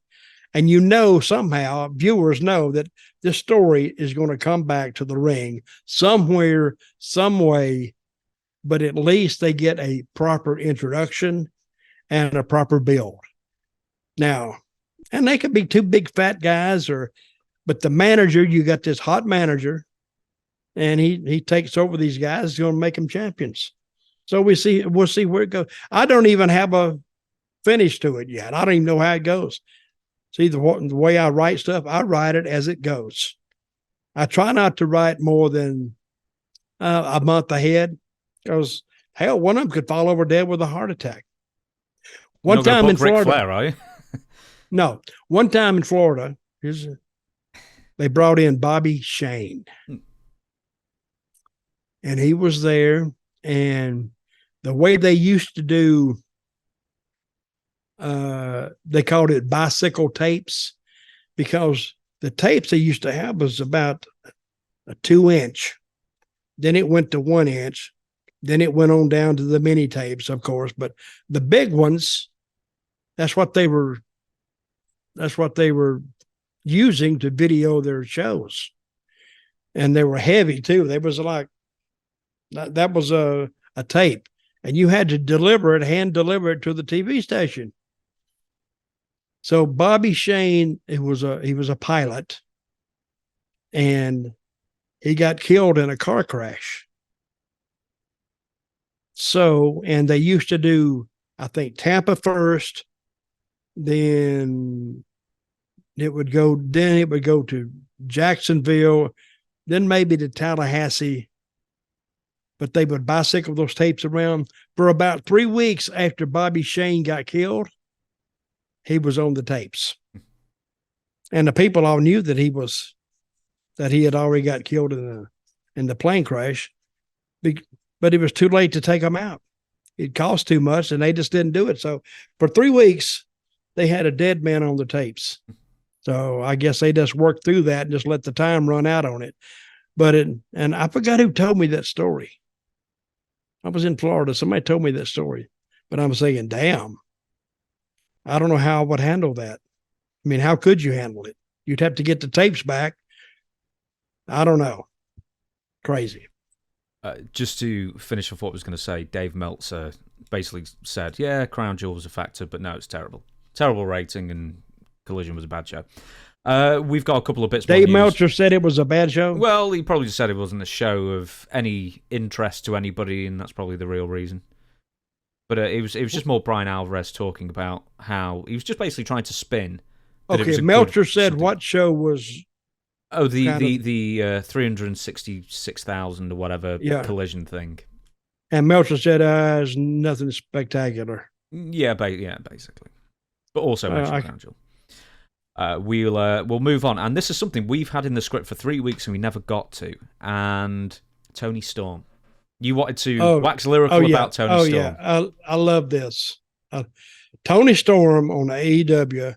And somehow viewers know that this story is going to come back to the ring somewhere, some way, but at least they get a proper introduction and a proper build. Now, and they could be two big fat guys, but the manager, you got this hot manager, and he takes over these guys, he's going to make them champions. So we'll see where it goes. I don't even have a finish to it yet. I don't even know how it goes. See, the way I write stuff, I write it as it goes. I try not to write more than a month ahead, because hell, one of them could fall over dead with a heart attack. One time in Florida, Ric Flair, are you? No, one time in Florida, they brought in Bobby Shane, and he was there. And the way they used to do, they called it bicycle tapes, because the tapes they used to have was about a 2-inch. Then it went to 1 inch. Then it went on down to the mini tapes, of course. But the big ones, that's what they were using to video their shows. And they were heavy too. They was like, that was a tape, and you had to hand deliver it to the TV station. So Bobby Shane, he was a pilot, and he got killed in a car crash. So, and they used to do, I think, Tampa first, then it would go to Jacksonville, then maybe to Tallahassee. But they would bicycle those tapes around for about 3 weeks after Bobby Shane got killed. He was on the tapes, and the people all knew that he had already got killed in the plane crash, but it was too late to take him out. It cost too much, and they just didn't do it. So for 3 weeks, they had a dead man on the tapes. So I guess they just worked through that and just let the time run out on it. And I forgot who told me that story. I was in Florida. Somebody told me that story, but I'm saying, damn, I don't know how I would handle that. I mean, how could you handle it? You'd have to get the tapes back. I don't know. Crazy. Just to finish off what I was going to say, Dave Meltzer basically said, yeah, Crown Jewel was a factor, but no, it's terrible. Terrible rating, and Collision was a bad show. We've got a couple of bits. Dave Meltzer said it was a bad show? Well, he probably just said it wasn't a show of any interest to anybody, and that's probably the real reason. But it was just more Bryan Alverez talking about how he was just basically trying to spin. Okay, Meltzer said what show was... Oh, the 366,000 or whatever Collision thing. And Meltzer said it's nothing spectacular. Yeah, basically. But also Crown Jewel. We'll move on, and this is something we've had in the script for 3 weeks and we never got to. And Toni Storm, you wanted to wax lyrical about Toni Storm. Yeah, I love this. Toni Storm on AEW.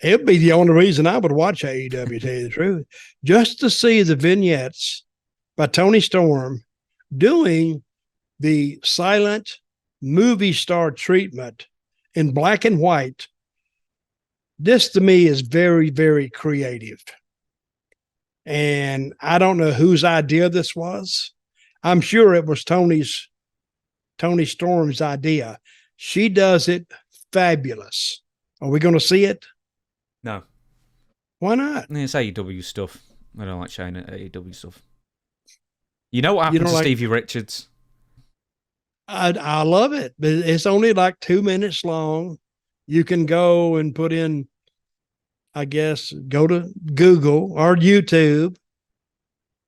It'd be the only reason I would watch AEW, to tell you the truth, just to see the vignettes by Toni Storm doing the silent movie star treatment in black and white. This to me is very, very creative. And I don't know whose idea this was. I'm sure it was Toni Storm's idea. She does it fabulous. Are we going to see it? No. Why not? It's AEW stuff. I don't like showing AEW stuff. You know what happened to Stevie Richards? I love it, but it's only like 2 minutes long. You can go and put in, I guess, go to Google or YouTube,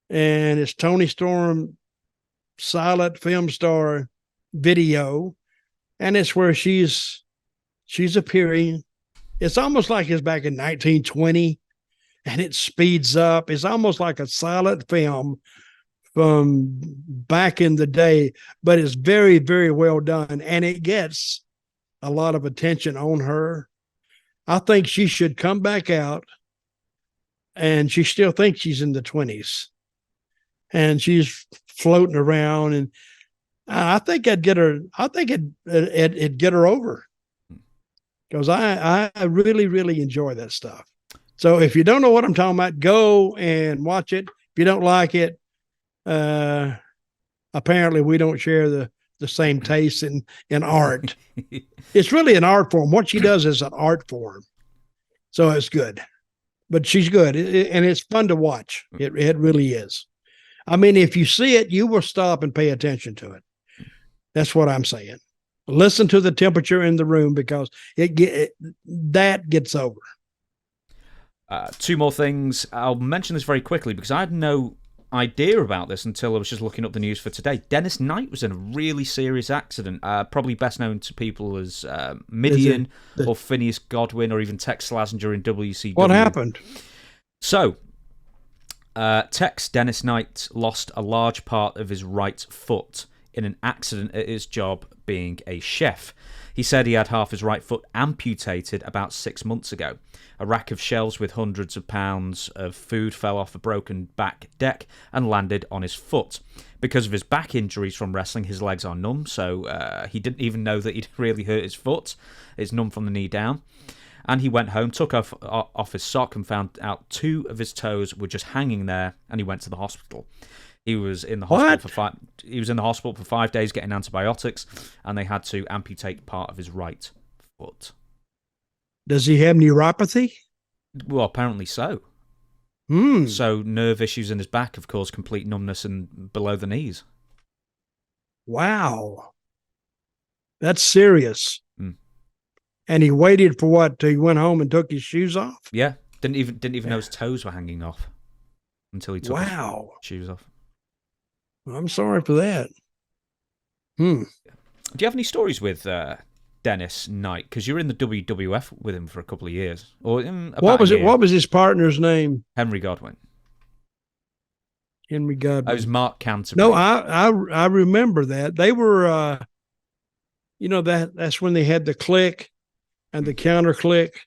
and it's Toni Storm silent film star video, and it's where she's appearing. It's almost like it's back in 1920, and it speeds up. It's almost like a silent film from back in the day, but it's very, very well done, and it gets a lot of attention on her. I think she should come back out, and she still thinks she's in the 20s, and she's floating around, and I think I'd get her. I think it'd get her over, because I really, really enjoy that stuff. So if you don't know what I'm talking about, go and watch it. If you don't like it, apparently we don't share the same taste in art. It's really an art form. What she does is an art form. So it's good. But she's good. And it's fun to watch. It really is. I mean, if you see it, you will stop and pay attention to it. That's what I'm saying. Listen to the temperature in the room, because that gets over. Two more things. I'll mention this very quickly because I had no idea about this until I was just looking up the news for today. Dennis Knight was in a really serious accident, probably best known to people as Midian or Phineas Godwin or even Tex Slazenger in WCW. What happened? So, Tex Dennis Knight lost a large part of his right foot in an accident at his job being a chef. He said he had half his right foot amputated about 6 months ago. A rack of shelves with hundreds of pounds of food fell off a broken back deck and landed on his foot. Because of his back injuries from wrestling, his legs are numb, so he didn't even know that he'd really hurt his foot. It's numb from the knee down. And he went home, took off his sock, and found out 2 of his toes were just hanging there, and he went to the hospital. He was in the hospital for 5 days getting antibiotics, and they had to amputate part of his right foot. Does he have neuropathy? Well, apparently so. So nerve issues in his back have caused complete numbness and below the knees. Wow. That's serious. And he waited for what? Till he went home and took his shoes off? Yeah. Didn't even know his toes were hanging off until he took his shoes off. I'm sorry for that. Do you have any stories with Dennis Knight? Because you were in the WWF with him for a couple of years. Or what was it? What was his partner's name? Henry Godwin. Henry Godwin. It was Mark Canterbury. No, I remember that. They were, that's when they had the click and the counter click.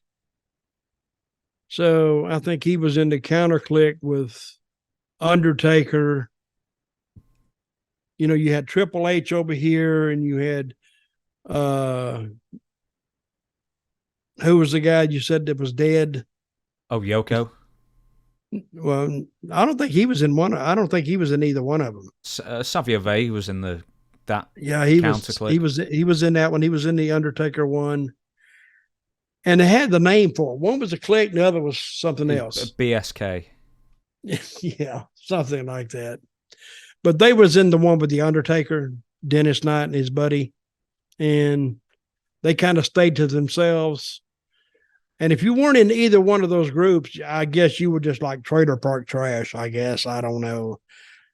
So I think he was in the counter click with Undertaker. You had Triple H over here, and you had, who was the guy you said that was dead? Oh, Yoko. Well, I don't think he was in one. I don't think he was in either one of them. Savio Vey was in that. Yeah, he was in that one. He was in the Undertaker one, and they had the name for it. One was a click, and the other was something else. BSK. Yeah, something like that. But they was in the one with the Undertaker, Dennis Knight and his buddy, and they kind of stayed to themselves. And if you weren't in either one of those groups, I guess you were just like trailer park trash, I guess. I don't know.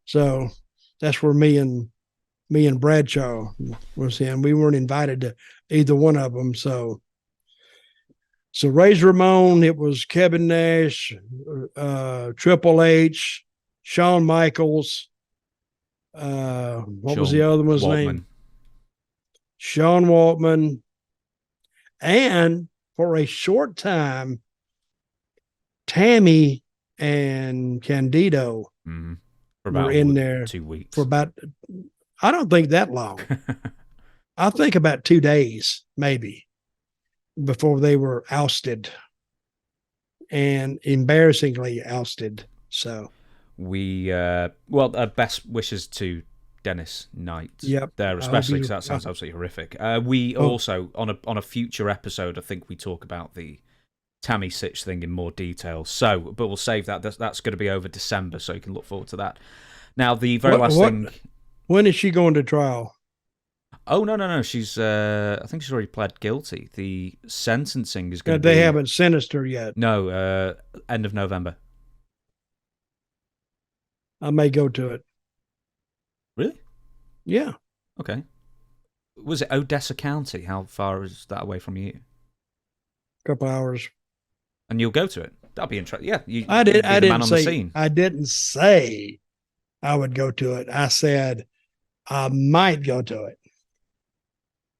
So that's where me and Bradshaw was in. We weren't invited to either one of them. So Razor Ramon, it was Kevin Nash, Triple H, Shawn Michaels. What was the other one's name? Sean Waltman. And for a short time, Tammy and Candido were in there 2 weeks. For about, I don't think that long. I think about 2 days, maybe, before they were ousted, and embarrassingly ousted. So best wishes to Dennis Knight. Yep. There, especially because that sounds absolutely horrific. We also on a future episode, I think we talk about the Tammy Sitch thing in more detail. So, but we'll save that. That's going to be over December, so you can look forward to that. Now, the very last thing. When is she going to trial? Oh no! She's I think she's already pled guilty. The sentencing is going to They haven't sentenced her yet. No, end of November. I may go to it. Really? Yeah. Okay. Was it Odessa County? How far is that away from you? A couple hours. And you'll go to it? That'll be interesting. Yeah. I didn't say I would go to it. I said I might go to it.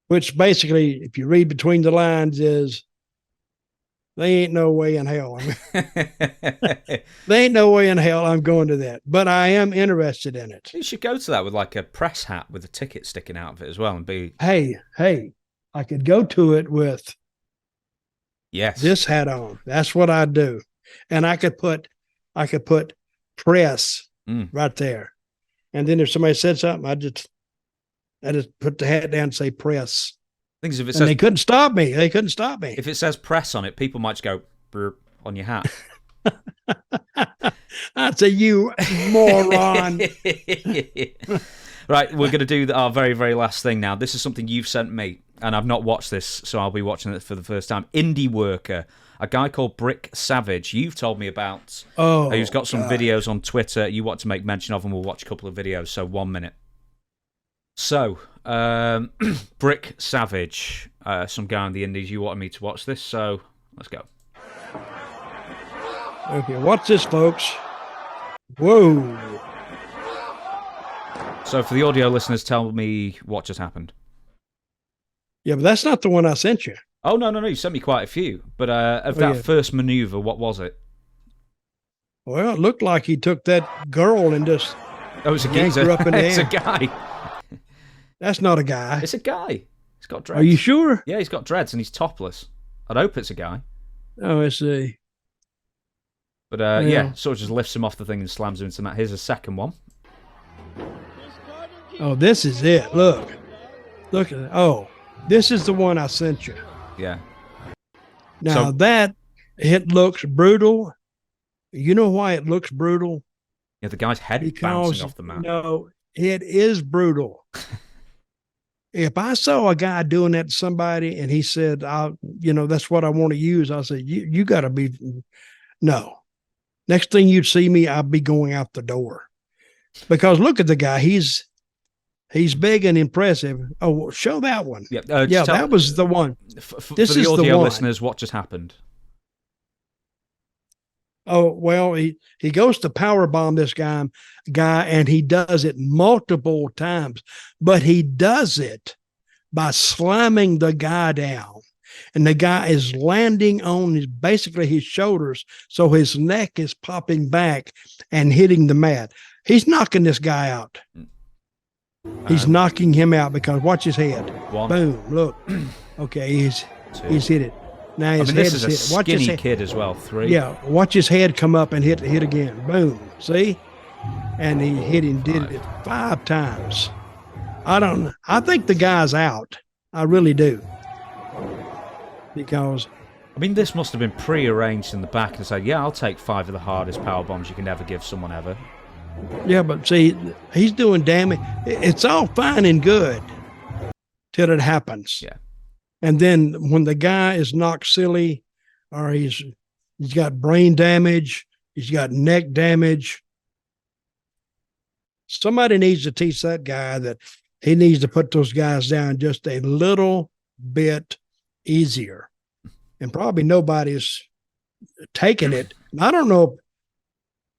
Which basically, if you read between the lines, is they ain't no way in hell. They ain't no way in hell I'm going to that. But I am interested in it. You should go to that with like a press hat with a ticket sticking out of it as well and be... Hey, I could go to it with Yes. this hat on. That's what I do. And I could put press right there. And then if somebody said something, I just put the hat down and say press. Things if it And says, they couldn't stop me. They couldn't stop me. if it says press on it, people might just go "Brr" on your hat. I'd say, you moron. Right, we're going to do our very, very last thing now. This is something you've sent me, and I've not watched this, so I'll be watching it for the first time. Indie Worker, a guy called Brick Savage. You've told me about. Oh, he's got some videos on Twitter you want to make mention of, and we'll watch a couple of videos, so 1 minute. So, Brick Savage, some guy in the Indies. You wanted me to watch this, so let's go. Okay, watch this, folks. Whoa. So for the audio listeners, tell me what just happened. Yeah, but that's not the one I sent you. Oh, no. You sent me quite a few. But of that first maneuver, what was it? Well, it looked like he took that girl and just Oh, it's a yanked geezer. her up in the It's air. a guy. That's not a guy. It's a guy. He's got dreads. Are you sure? Yeah, he's got dreads and he's topless. I'd hope it's a guy. Oh, I see. But Yeah. yeah, sort of just lifts him off the thing and slams him into the mat. Here's a second one. Oh, this is it. Look at it. Oh, this is the one I sent you. Yeah. Now So- it looks brutal. You know why it looks brutal? Yeah, the guy's head Because bouncing off the mat. no, it is brutal. If I saw a guy doing that to somebody and he said, that's what I want to use, I said, you got to be, no. Next thing you'd see me, I'd be going out the door. Because look at the guy. He's big and impressive. Oh, show that one. Yeah, That was the one. For This the is the audio one. listeners, what just happened? Oh, well, he goes to powerbomb this guy, and he does it multiple times, but he does it by slamming the guy down. And the guy is landing on basically his shoulders, so his neck is popping back and hitting the mat. He's knocking this guy out. He's knocking him out because watch his head. One. Boom, look. Okay, he's hit it. Now his head this is is a hit. Watch his skinny head. kid as well. 3. Yeah, watch his head come up and hit again. Boom. See? And he hit him, did it 5 times. I think the guy's out. I really do. Because I mean, this must have been pre-arranged in the back and said, yeah, I'll take 5 of the hardest power bombs you can ever give someone ever. yeah, but see, he's doing damage. It's all fine and good till it happens. Yeah. And then when the guy is knocked silly, or he's got brain damage, he's got neck damage, somebody needs to teach that guy that he needs to put those guys down just a little bit easier. And probably nobody's taking it. I don't know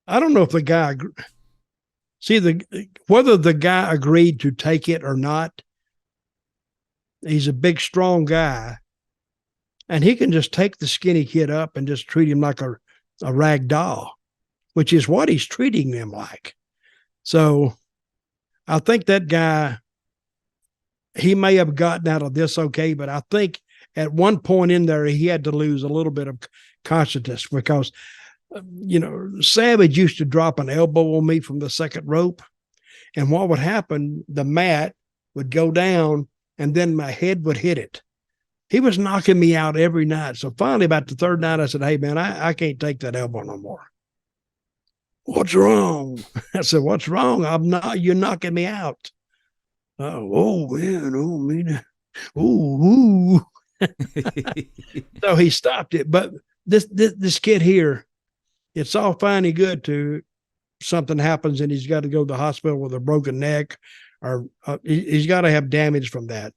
if the guy whether the guy agreed to take it or not. He's a big, strong guy, and he can just take the skinny kid up and just treat him like a rag doll, which is what he's treating them like. So I think that guy, he may have gotten out of this okay, but I think at one point in there, he had to lose a little bit of consciousness because, Savage used to drop an elbow on me from the second rope. And what would happen, the mat would go down and then my head would hit it. He was knocking me out every night. So finally, about the third night, I said, hey, man, I can't take that elbow no more. What's wrong? I said, what's wrong? You're knocking me out. Oh, man. Oh, man. Ooh. So he stopped it. But this kid here, it's all fine and good to something happens and he's got to go to the hospital with a broken neck, or he's got to have damage from that.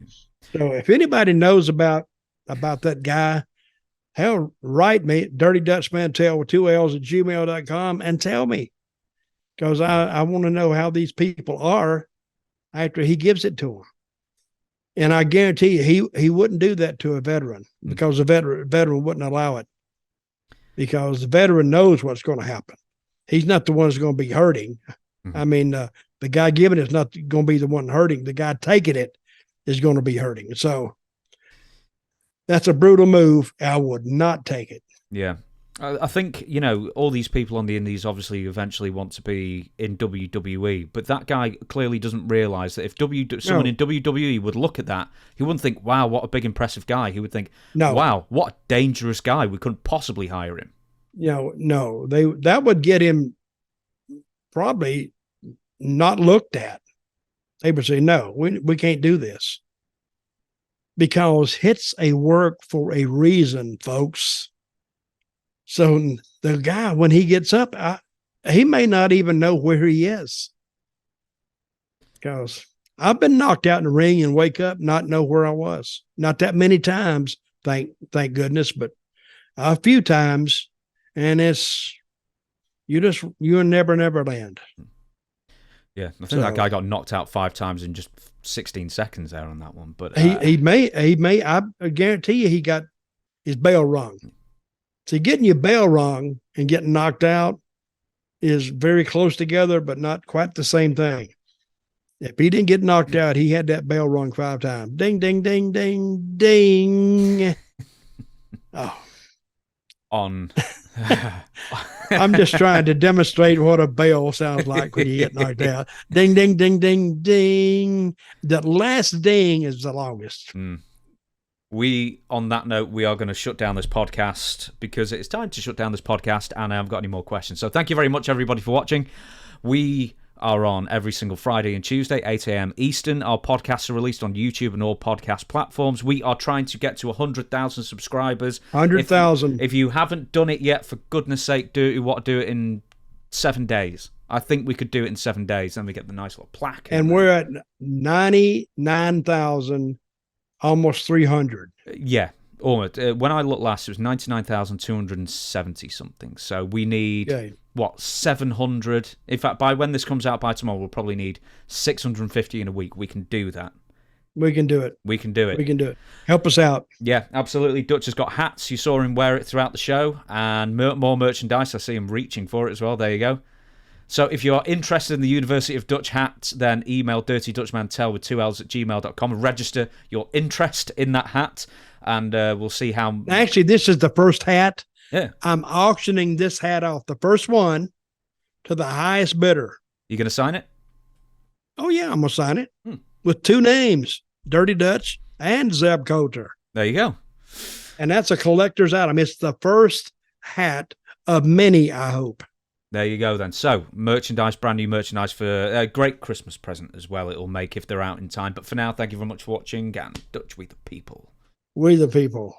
So if anybody knows about that guy, hell, write me, Dirty Dutch Mantell with 2 L's at gmail.com and tell me, because I want to know how these people are after he gives it to them. And I guarantee you, he wouldn't do that to a veteran because the veteran wouldn't allow it, because the veteran knows what's going to happen. He's not the one that's going to be hurting. Mm-hmm. I mean, the guy giving it's not going to be the one hurting. The guy taking it is going to be hurting. So That's a brutal move. I would not take it. Yeah. I think, you know, all these people on the indies obviously eventually want to be in WWE, but that guy clearly doesn't realise that if someone in WWE would look at that, he wouldn't think, wow, what a big, impressive guy. He would think, wow, what a dangerous guy. We couldn't possibly hire him. That would get him probably not looked at. They would say, no, we can't do this. Because it's a work for a reason, folks. So the guy, when he gets up, he may not even know where he is. Because I've been knocked out in the ring and wake up, not know where I was. Not that many times, thank goodness, but a few times. And you're never land. Yeah, I think that guy got knocked out 5 times in just 16 seconds there on that one. But he may, I guarantee you he got his bell rung. See, getting your bell rung and getting knocked out is very close together, but not quite the same thing. If he didn't get knocked out, he had that bell rung 5 times. Ding, ding, ding, ding, ding. Oh. On. I'm just trying to demonstrate what a bell sounds like when you get knocked out. Ding, ding, ding, ding, ding. The last ding is the longest. On that note, we are going to shut down this podcast because it's time to shut down this podcast and I haven't got any more questions. So thank you very much, everybody, for watching. We are on every single Friday and Tuesday, 8 a.m. Eastern. Our podcasts are released on YouTube and all podcast platforms. We are trying to get to 100,000 subscribers. 100,000. If you haven't done it yet, for goodness sake, do it in 7 days. I think we could do it in 7 days, and we get the nice little plaque. And we're at 99,000, almost 300. Yeah. Almost. When I looked last, it was 99,270 something. So we need, 700? In fact, by when this comes out, by tomorrow, we'll probably need 650 in a week. We can do that. We can do it. We can do it. We can do it. Help us out. Yeah, absolutely. Dutch has got hats. You saw him wear it throughout the show. And more merchandise. I see him reaching for it as well. There you go. So if you are interested in the University of Dutch hat, then email dirtydutchmantell with 2 L's at gmail.com and register your interest in that hat. And we'll see how... Actually, this is the first hat. Yeah. I'm auctioning this hat off, the first one, to the highest bidder. You going to sign it? Oh, yeah, I'm going to sign it. With 2 names, Dirty Dutch and Zeb Coulter. There you go. And that's a collector's item. It's the first hat of many, I hope. There you go then. So, merchandise, brand new merchandise for a great Christmas present as well it'll make if they're out in time. But for now, thank you very much for watching, and Dutch, we the people. We the people.